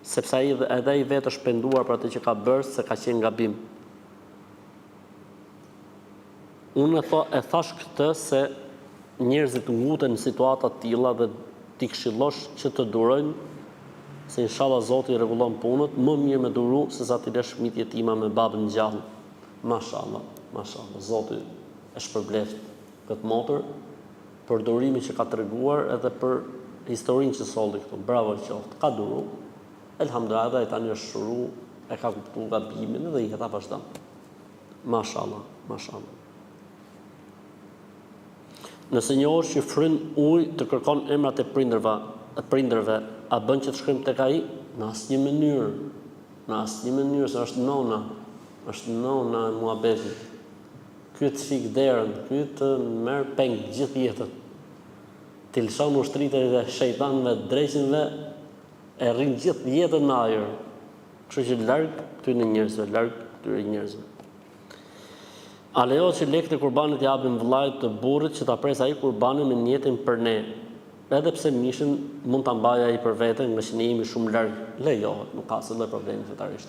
A: Sepse edhe ai vetë është penduar për atë që ka bërë, se ka qenë gabim. Unë e thash këtë se njerëzit nguten në situata të tilla dhe ti këshillosh që të durojnë, se inshallah Zoti i rregullon punët, më mirë me duru se sa ti lësh fëmijët jetima me babën gjallë. Mashallah, mashallah, Zoti e shpërbleft këtë motër për durimin që ka treguar edhe për historinë që solli këtu. Bravo qoftë. Ka duru. Elhamdulillah, ai tani është shuru, e ka kuptuar gabimin dhe i ka vazhdon. Mashallah, mashallah. Nëse një orë që fryn ujë të kërkon emrat e prindërve, a bën që të shkojmë tek ai? Në asnjë mënyrë. Në asnjë mënyrë, se është nona. Është nona e muhabetit. Ky të fik derën, ky të merr peng gjithë jetën. Ti lëshon ushtritë e shejtanëve, dreqinëve, e rrin gjithë jetën në ajër. Kështu që larg këtyre njerëzve, larg këtyre njerëzve. A lejohet që lekët e kurbanit i japim vllajt të burrit që ta pres ai kurbanin me niyetin për ne, edhe pse mishin mund ta mbajë ai për veten, nga që ne jemi shumë larg. Lejohet, nuk ka asnjë problem fetarisht.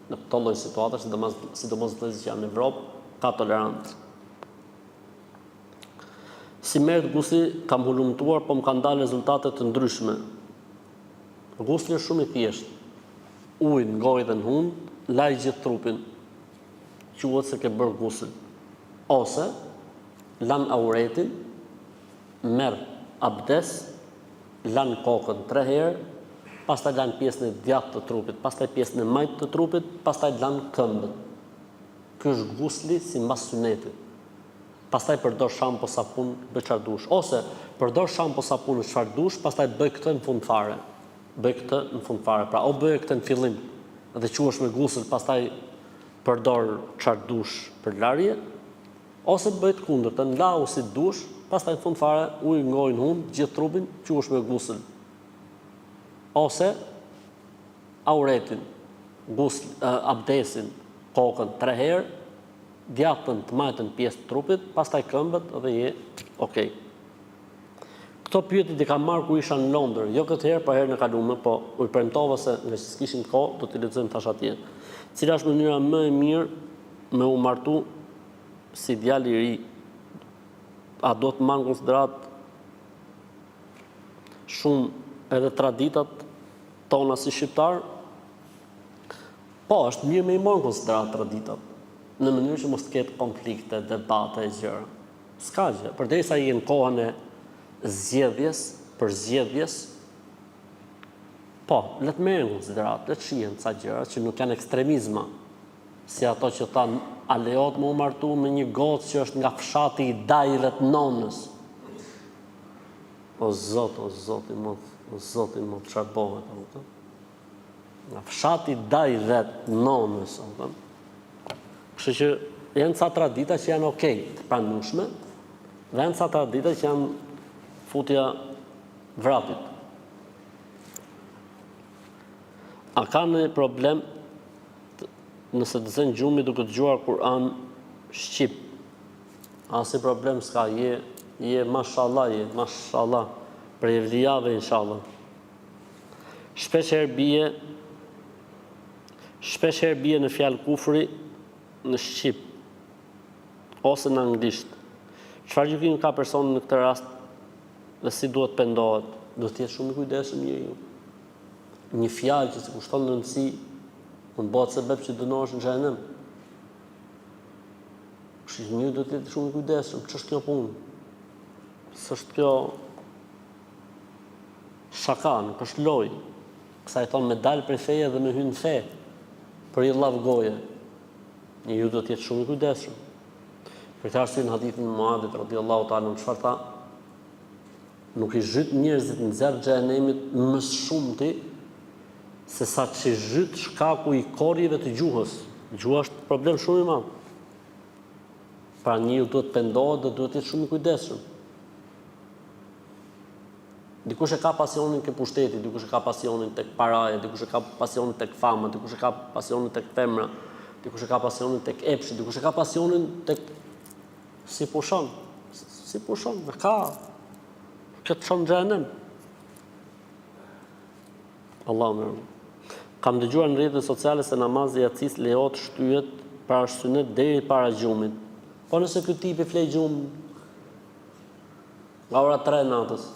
A: Në këto lloj situata, sidomos ata që janë në Evropë, ka tolerancë. Si merret gusli, kam hulumtuar, po më kanë dalë rezultate të ndryshme. Gusli është shumë i thjeshtë. Ujë në gojë dhe në hund, laj gjithë trupin. Quhet se ke bërë gusl. Ose lan auretin, merr abdes, lan kokën 3 herë, pastaj lan pjesën e djathtë të trupit, pastaj pjesën e majtë të trupit, pastaj lan këmbën. Ky është gusli sipas sunetit. Pastaj përdor shampo, sapun, bëj çfardush, ose përdor shampo, sapun, çfardush, pastaj bëj këtë në fund fare. Bëj këtë në fund fare. Pra o bëj këtë në fillim dhe quhesh me gusl, pastaj përdor çfardush për larje, ose bëj të kundërtën, lau si dush, pastaj në fund fare ujë ngojë në hund, gjithë trupin, quhesh me gusl. Ose auretin, gusl, abdesin, kokën 3 herë, djathtën të majtën pjesë të trupit, pastaj këmbët dhe je okay. Këto pyetje i kam marrë kur isha në Londër, jo këtë herë, pa herën e kaluar, po u premtova se nga që s'kishim kohë, do t'i lexojmë tash atje. Cila është mënyra më e mirë me u martu si djalë i ri? A do të marrë konsiderat shumë edhe traditat tona si shqiptar, po, është mirë me i morë në konsiderat traditat, në mënyrë që mos të ketë konflikte, debate e gjëra. S'ka gjë, përderisa i në kohën e zgjedhjes, për zgjedhjes, po, le të merren në konsiderat, le të shihen ca gjëra që nuk janë ekstremizma, si ato që thanë, a lejohet më u martu me një gocë që është nga fshati i dajrët nonës. O zoti më çfarë bëhet, nga fshati i dajrët nonës, kështu që janë ca tradita që janë okej, të pranueshme, dhe janë ca tradita që janë futja vrapit. A ka në problem nëse të zënë gjumi duke dëgjuar Kur'an shqip? Asi problem s'ka, je mashallah, për evlijave inshallah. Shpesh herë bie në fjalë kufri në shqip ose në anglisht. Çfarë gjykimi ka personi në këtë rast dhe si duhet pendohet? Duhet të jetë shumë i kujdesshëm njeriu. Një fjalë që si kushton rëndësi mund bëhet sebeb që dënohesh në xhenem. Kështu që njeriu duhet të jetë shumë i kujdesshëm. Ç'është kjo punë? S'është kjo shaka, nuk është lojë. Kësaj thonë me dalë prej feje dhe me hyrë në fe. Për i llavë goje. Njeriu duhet të jetë shumë i kujdesshëm. Për këtë arsye në hadithin e Muadhit radhiyallahu ta'ala çfarë tha? Nuk i zhyt njerëzit në zjarr xhenemit më shumëti se sa që zhyt shkaku i korjeve të gjuhës. Gjuha është problem shumë i madh. Pra njeriu duhet të pendohet dhe duhet të jetë shumë i kujdesshëm. Dikush e ka pasionin ke pushteti, dikush e ka pasionin tek paraja, dikush e ka pasionin tek fama, dikush e ka pasionin tek femra, dikush e ka pasionin tek epshi, dikush e ka pasionin tek si pushon, dhe ka këtë shumë xhenem. Allahu më ruaj. Kam dëgjuar në rrjetet sociale se namazi i yacis lejohet shtyhet para sunet deri para gjumit. Po nëse ky tip i flej gjumë nga ora 3 natës,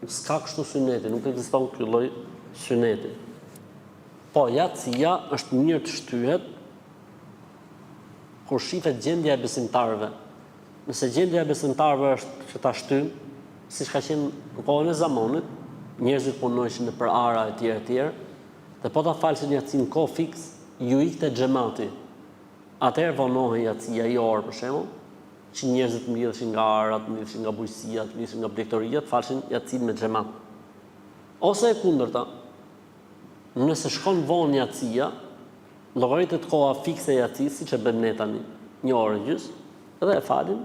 A: s'ka kështu syneti, nuk ekziston ky lloj syneti. Po, yacia është mirë të shtyhet kur shifet gjendja e besimtarëve. Nëse gjendja e besimtarëve është që ta shtym, siç ka qenë në kohën e zamanit, njerëzit punojshin në për ara e tjerë, dhe po ta falshin yacin kohë fiks, ju ikte xhamati. Atëherë vonohej yacia i orë për shembull, që njerëzit mbledheshin nga arat, mbledheshin nga bujqësia, mbledheshin nga blegtoria, falshin yacin me xhamat. Ose e kundërta, nëse shkon vonë yacia, llogaritet koha fikse e yacis, siç e bëjmë ne tani, 1 orë gjys, dhe e falin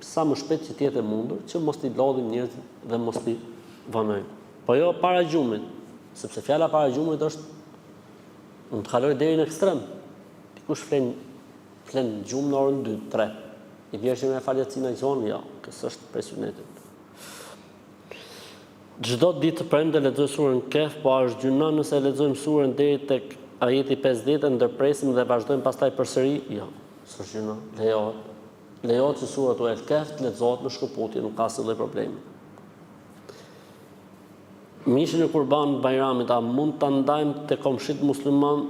A: sa më shpejt që të jetë e mundur, që mos t'i lodhin njerëzit dhe mos t'i vonojnë. Po jo para gjumit, sepse fjala para gjumit është mund të kaloj deri në ekstrem. Dikush flen gjumë në orën 2, 3. I vjen që me fal yacin ai zonë, jo, kësë është prej sunetit. Çdo ditë të premte lexoj surën Kehf, po është gjuna nëse lexojmë surën deri tek ajeti 50, ndërpresim dhe vazhdojmë pastaj përsëri? Jo, s'është gjuna, lejohet. Lejohet që sura El-Kehf të lexohet në shkëputje, nuk ka asnjë problemi. Mishin e Kurban Bajramit, a mund ta ndajmë te komshit musliman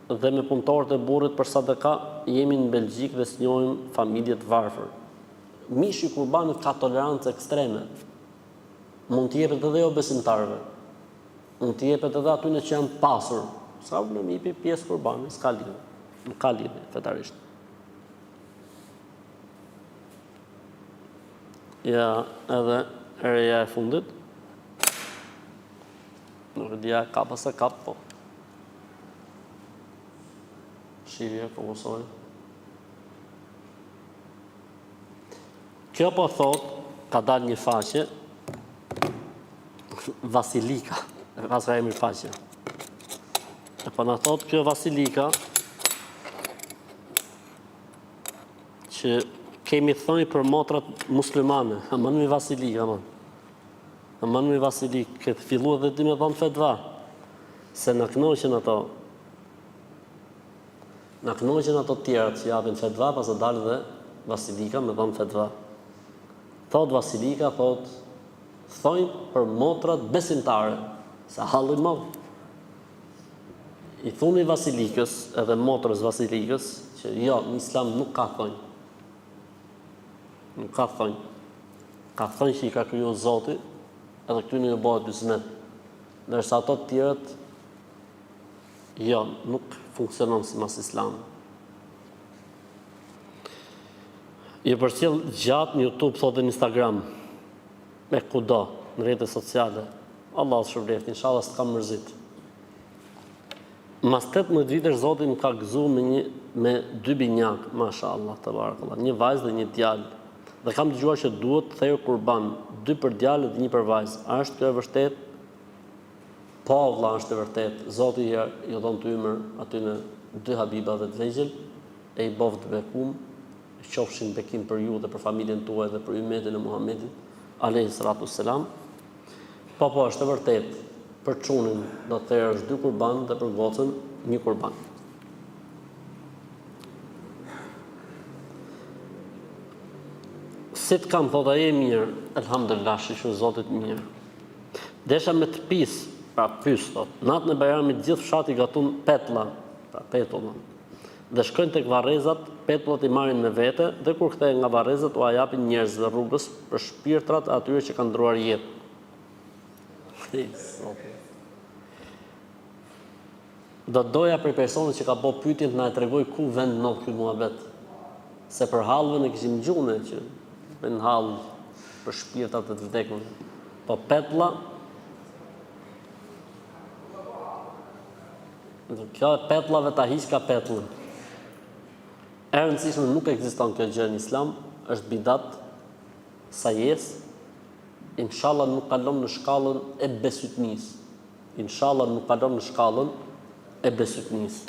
A: dhe me punëtorët e burrit për sadaka? Jemi në Belgjik dhe s'njohim familje të varfër. Mishi i Kurbanit ka tolerancë ekstreme. Mund të jepet edhe jo besimtarëve. Mund të jepet edhe atyre që janë pasur. Sa problem i jepi pjesë Kurbanit, s'ka lidhje. Nuk ka lidhje fetarisht. Ja, edhe reja e fundit. Nuk dia ka pas e kap, po. Shirje, fokusoj. Kjo po thot, ka dalë një faqe, Vasilika, pas ka emri faqe. E po na thot kjo Vasilika, që kemi thënë për motrat muslimane, aman me Vasilika, aman. Aman me Vasilik, këtë fillu edhe ti me thonë fetva, se në kënoqen ato, në kënoqen ato tjera që japin fetva, pas e dalë dhe Vasilika me thonë fetva. Thot Vasilika, thot, Thojnë për motrat besimtare, se halli madh. I thuni Vasilikës, edhe motrës Vasilikës, që jo, në islam nuk ka thonjë. Nuk ka thonjë. Ka thonjë që i ka kriju Zoti, edhe këty në bëhet dyshmet. Ndërsa ato të tjerët, jo, nuk funksionon si mas islam. I përcjell gjatë në YouTube, thotë në Instagram, me kudo, në rrjete sociale. Allah shpërblet, inshallah s'ka mërzit. Mas 18 vitesh Zoti më ka gëzuar me 2 binjak, mashallah, tabarakallah, një vajzë dhe një djalë. Dhe kam dëgjuar që duhet të thejë kurban, 2 për djalë dhe 1 për vajzë. A është kjo e vërtet? Po, vëlla, është e vërtet. Zoti ju dhon të ymër aty në 2 habibave të vegjël, e i bof të bekum, qofshin bekim për ju dhe për familjen tuaj dhe për ummetin e Muhamedit alayhi salatu wassalam. Po, është e vërtet. Për çunin do të thërësh 2 kurban dhe për gocën 1 kurban. Si të kam, thot aje mirë, elhamdulillah, shishur Zotit mirë. Desha me të pis, pra pys, thot, natën e Bajramit gjithë fshati gatun petlla, pra petulla. Dhe shkojnë tek varrezat, petullat i marrin me vete, dhe kur kthehen nga varrezat u japin njerëzve rrugës për shpirtrat atyre që kanë ndruar jetë. Do doja për personit që ka bo pyetjen të na e tregoj ku vend në ky muhabet. Se për hallën e kishim gjune që në hall për shpirtat e të vdekur. Po petlla, kjo e petllave ta hiq ka petllën. E rëndësishme nuk ekziston kjo gjë në islam, është bidat, sajes, inshallah nuk kalon në shkallën e besytnis. Inshallah nuk kalon në shkallën e besytnis.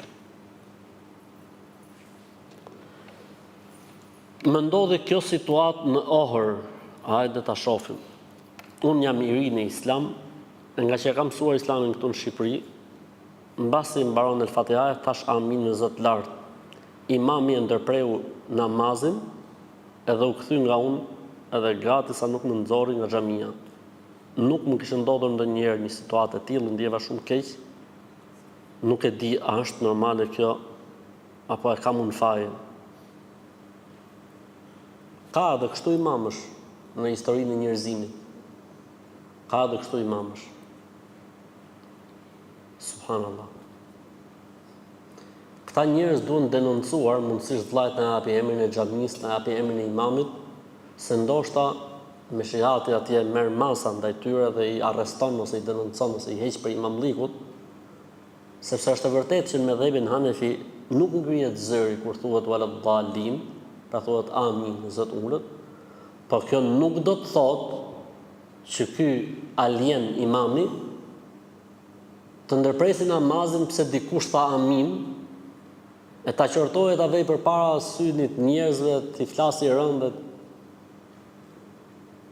A: Më ndodhi kjo situatë në Ohër, hajde ta shohim. Unë jam i ri në islam, nga që kam mësuar islamin këtu në Shqipëri, mbasi mbaron El Fatiha, thash amin në Zot lart. Imami e ndërpreu namazin, edhe u kthy nga unë, edhe gati sa nuk më nxorri nga xhamia. Nuk më kishte ndodhur ndonjëherë një situatë e tillë, ndjeva shumë keq. Nuk e di a është normale kjo, apo e kam unë fajin. Ka edhe kështu imamësh në historinë e njerëzimit. Ka edhe kështu imamësh. Subhanallah. Këta njerëz duhen denoncuar, mundësisht vllajt na japi emrin e xhamisë, na japi emrin e imamit, se ndoshta me shihati atje merr masa ndaj tyre dhe i arreston ose i denoncon ose i heq për imamllikut, sepse është e vërtetë që në mëdhëbin Hanefi nuk ngrihet zëri kur thuhet wala dallin, pra thuhet amin, Zot ulët, por kjo nuk do të thotë që ky alien imami të ndërpresi namazin pse dikush tha amin, e ta qortojë ta vej përpara synit njerëzve, t'i flasi rëndë.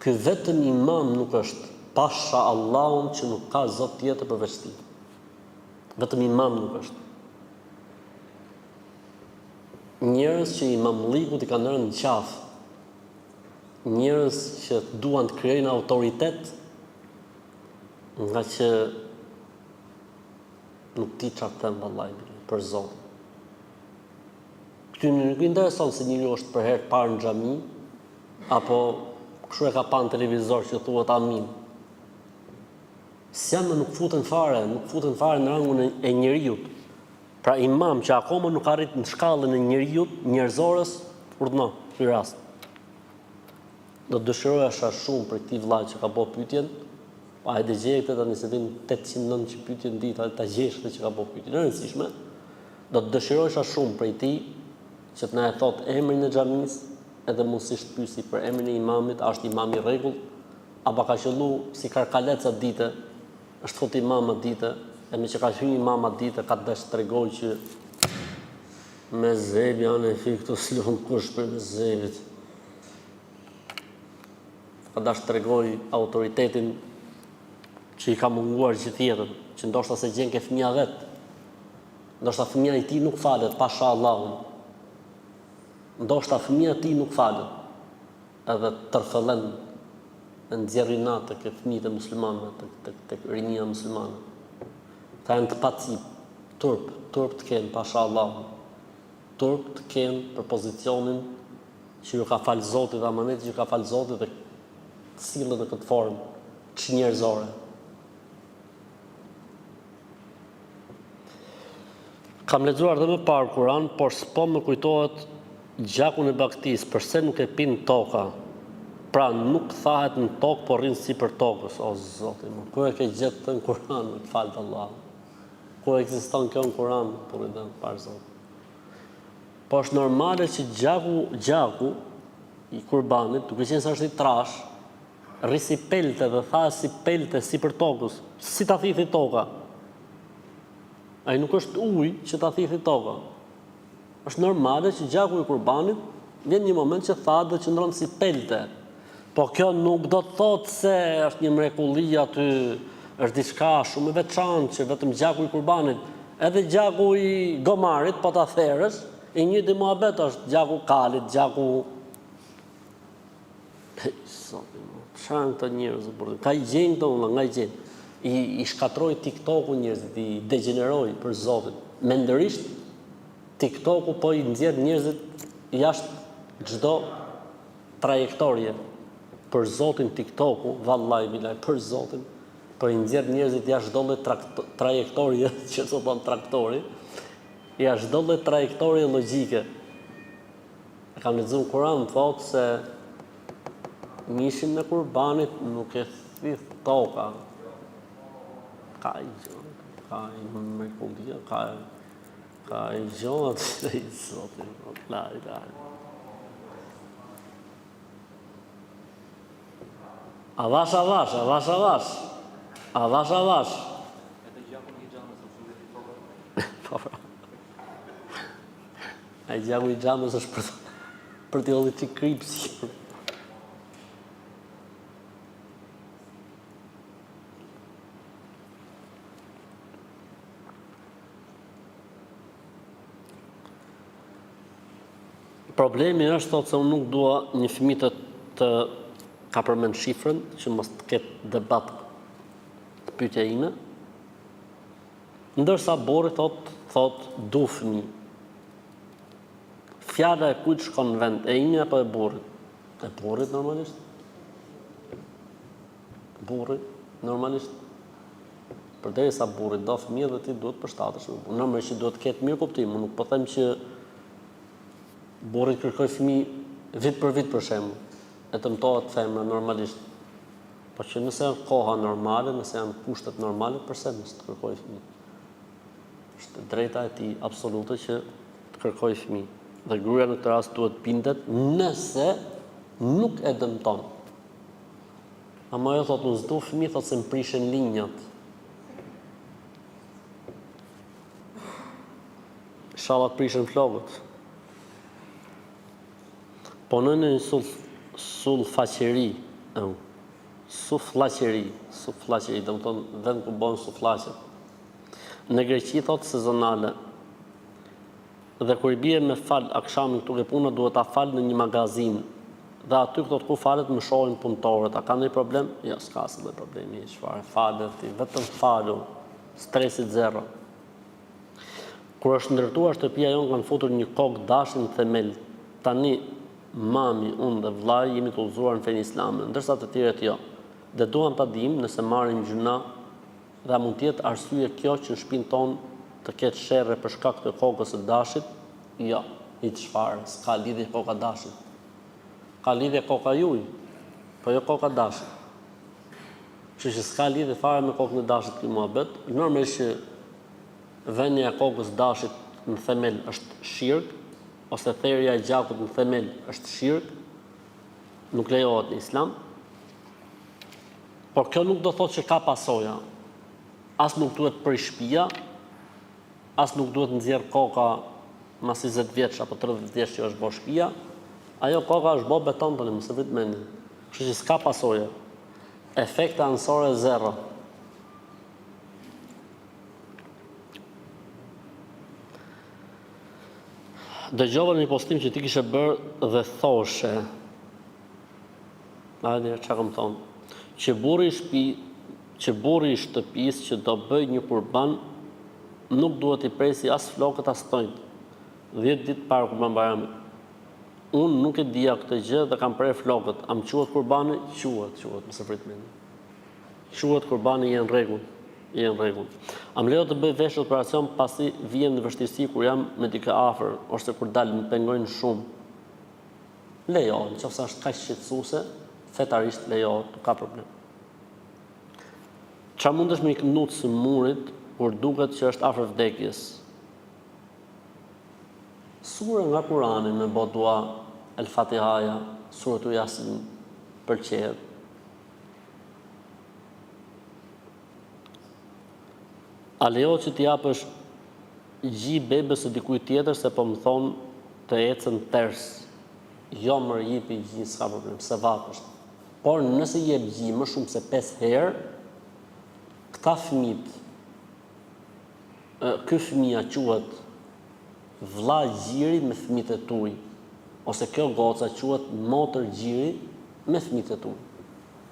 A: Ky vetëm imam nuk është, pasha Allahun që nuk ka Zot tjetër përveç tij. Vetëm imam nuk është. Njerëz që imamllikut i kanë rënë në qafë, njerëz që duan të krijojnë autoritet, nga që nuk di çfarë them vallahi për Zotin. Këty nuk i intereson se njeriu është për herë të parë në xhami, apo kështu e ka pa në televizor që thuhet amin. S'janë nuk futen fare në rangun e njeriut. Pra imam që akoma nuk arrit në shkallën e njeriut, njerëzores, urdhno, ky rast. Do të dëshiroja shumë për këtij vllaj që ka bërë pyetjen, pa e dëgjej këtë tani se vin 800-900 pyetje në ditë, ta gjesh këtë që ka bërë pyetjen. E rëndësishme, do të dëshiroja shumë për tij që të na e thot emrin e xhamisë, edhe mundësisht pyesi për emrin e imamit, a është imam i rregullt, apo ka qellu si karkalec atë ditë, është fut imam atë ditë, e me që ka hyrë imam atë ditë, ka dash tregoj që me zeb janë e fiktu s'lum kush për me zebit. Ka dash tregoj autoritetin që i ka munguar gjithë jetën, që ndoshta se gjen ke fëmia vet. Ndoshta fëmia i tij nuk falet pasha Allahun. Ndoshta fëmia e tij nuk falet. Edhe tërfëllen nxjerrin natë tek fëmijët e muslimanëve, tek rinia muslimane. Ta janë të pacip, turp të kenë, pashallah. Turp të kenë për pozicionin që ju ka falë Zoti dhe amanetin që ju ka falë Zoti dhe sillen në këtë formë çnjerëzore. Kam lexuar edhe më parë Kur'an, por s'po më kujtohet gjakun e baktis, përse nuk e pin toka. Pra nuk thahet në tokë, por rrin sipër tokës. O Zoti, ku e ke gjetë të në Kur'an, me falë të Allah? Ku ekziston kjo në Kur'an, por i dënë parë Zoti? Po është normale që gjaku i kurbanit, duke qenë se është i trash, rri si pelte dhe tha si pelte sipër tokës, si ta thithi toka. Ai nuk është ujë që ta thithi toka. Është normale që gjaku i kurbanit vjen një moment që tha dhe qëndron si pelte. Po kjo nuk do të thotë se është një mrekulli aty, është diçka shumë e veçantë që vetëm gjaku i kurbanit, edhe gjaku i gomarit, po ta therrësh, i njëjti muhabet është gjaku kalit, gjaku çan të njerëz burrë. Ka i gjejnë këto, nga i gjejnë. I shkatroi TikToku njerëzit, i degeneroi për Zotin. Mendërisht TikToku po i nxjerr njerëzit jashtë çdo trajektorie. Për Zotin TikToku, vallahi bilaj, për Zotin, po i nxjerr njerëzit jashtë çdo lloj trajektorie, që të thon traktori, jashtë çdo lloj trajektorie logjike. Kam lexuar Kur'an, thotë se mishin në kurbanit nuk e thith toka. Ka i mrekullia, ka i gjonat që i Zotin, la ilahe. Avash.
C: Edhe gjakun i xhamës është shumë i tokë.
A: Ai gjaku i xhamës është për t'i hodhur çik kripsi. Problemi është thotë se unë nuk dua një fëmijë të ka përmend shifrën, që mos të ketë debat të pyetja ime. Ndërsa burri thot du fëmijë. Fjala e kujt shkon në vend, e imi apo e burrit? E burrit normalisht. Burri normalisht. Përderisa burri do fëmijë dhe ti duhet përshtatesh. Normalisht duhet të ketë mirë kuptim, unë nuk po them që burri kërkoj fëmijë vit për vit për shembull. E dëmtohet femra normalisht. Po që nëse janë koha normale, nëse janë kushtet normale, përse mos të kërkoj fëmijë? Është drejta e tij absolute që të kërkoj fëmijë. Dhe gruaja në këtë rast duhet bindet nëse nuk e dëmton. Ama ajo thotë unë s'du fëmijë, thotë se më prishin linjat. Inshallah të prishin flokët. Po në një sulfaqeri, do më tonë vend ku bën suflaqet. Në Greqi thotë sezonale. Dhe kur i bie me fal akshamin këtu ke puna, duhet ta fal në një magazin. Dhe aty thotë ku falet më shohin punëtorët. A ka ndonjë problem? Jo, s'ka asnjë problemi, çfarë falet ti, vetëm falu. Stresit zero. Kur është ndërtuar shtëpia jon kanë futur një kokë dashi në themel. Tani mami, unë dhe vllai jemi të udhëzuar në fenë islame, ndërsa të tjerët jo. Dhe duam ta dimë nëse marrin gjuna dhe mund të jetë arsye kjo që në shtëpinë tonë të ketë sherrë për shkak të kokës së dashit? Jo, i çfarë, s'ka lidhje koka dashit. Ka lidhje koka juaj, po jo koka dashit. Kështu që s'ka lidhje fare me kokën e dashit ky muhabet. Normalisht që vënia e kokës dashit në themel është shirk, ose therrja e gjakut në themel është shirk, nuk lejohet në islam. Por kjo nuk do thotë që ka pasoja. As nuk duhet për shtëpia, as nuk duhet nxjerr koka mas 20 vjeç apo 30 vjeç që është bërë shtëpia. Ajo koka është bërë beton tani, mos e vrit mendin. Kështu që s'ka pasoja. Efekte anësore zero. Dëgjova një postim që ti kishe bërë dhe thoshe Hajde, çka kam thonë? Që burri i shtëpisë që do bëj një kurban nuk duhet i presi as flokët as tojt. 10 ditë para Kurban Bayramit. Unë nuk e dija këtë gjë dhe kam prerë flokët. Am quhet kurbani? Quhet, mos e prit mendin. Quhet kurbani, je në rregull. Am lejo të bëj vesh operacion pasi vjen në vështirësi kur jam me dikë afër ose kur dal më pengojnë shumë. Lejo, nëse është kaq shqetësuese, fetarisht lejo, nuk ka problem. Çfarë mundesh me i kënducë së murit kur duket që është afër vdekjes? Sura nga Kurani me bë dua El Fatihaja, suratu Yasin pëlqejet. A lejo që t'i japësh gji bebës së dikujt tjetër se po më thonë të ecën ters. Jo më jepi gji, s'ka problem, se vapësht. Por nëse jep gji më shumë se 5 herë, këta fëmijët, ky fëmija quhet vlla gjiri me fëmijët e tuaj, ose kjo goca quhet motër gjiri me fëmijët e tuaj.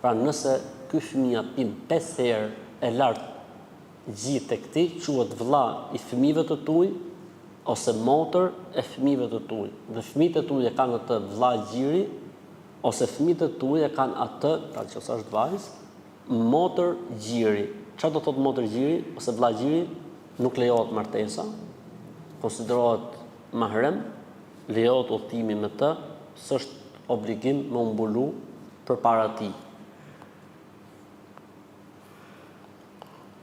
A: Pra nëse ky fëmija pin 5 herë e lartë gji tek ti, quhet vlla i fëmijëve të tuaj ose motër e fëmijëve të tuaj. Dhe fëmijët e tuaj e kanë atë vlla gjiri ose fëmijët e tuaj e kanë atë, pra nëse është vajzë, motër gjiri. Çfarë do thotë motër gjiri ose vlla gjiri? Nuk lejohet martesa, konsiderohet mahrem, lejohet udhtimi me të, s'është obligim me u mbulu përpara tij.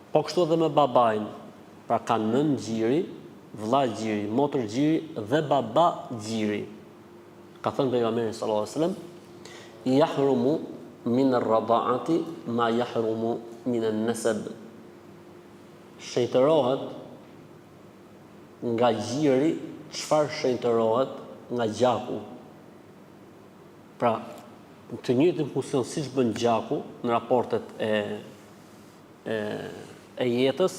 A: Po kështu edhe me babain, pra ka nën gjiri, vlla gjiri, motër gjiri dhe baba gjiri. Ka thënë pejgamberi sallallahu alajhi wasallam, yahrumu min ar-rada'ati ma yahrumu min an-nasab. Shejtërohet nga gjiri çfarë shejtërohet nga gjaku. Pra, të njëjtin funksion siç bën gjaku në raportet e jetës,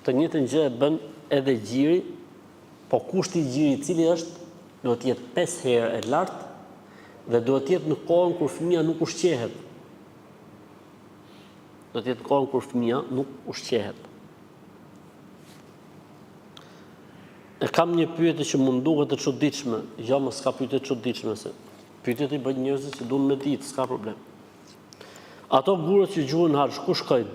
A: të njëjtën gjë e bën edhe gjiri, po kushti i gjirit i cili është, duhet të jetë 5 herë e lartë dhe duhet të jetë në kohën kur fëmia nuk ushqehet. Do të jetë në kohën kur fëmia nuk ushqehet. E kam një pyetje që mund duket e çuditshme, jo mos ka pyetje të çuditshme se pyetjet i bëjnë njerëzit që duan me ditë, s'ka problem. Ato burrët që gjuhen haxh, ku shkojnë?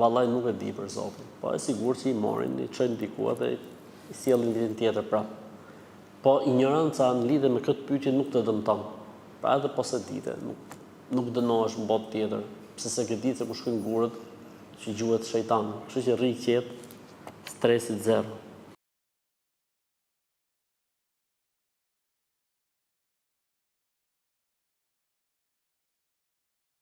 A: Vallai nuk e di për zotin. Po e sigurt që i morin, i çojnë diku edhe i sjellin ditën tjetër prapë. Po ignoranca në lidhje me këtë pyetje nuk të dëmton. Pra edhe po se dite, nuk dënohesh në botë tjetër, pse se ke ditë se ku shkojnë burrët që gjuhet shejtan. Kështu që rri qetë, stresit zero.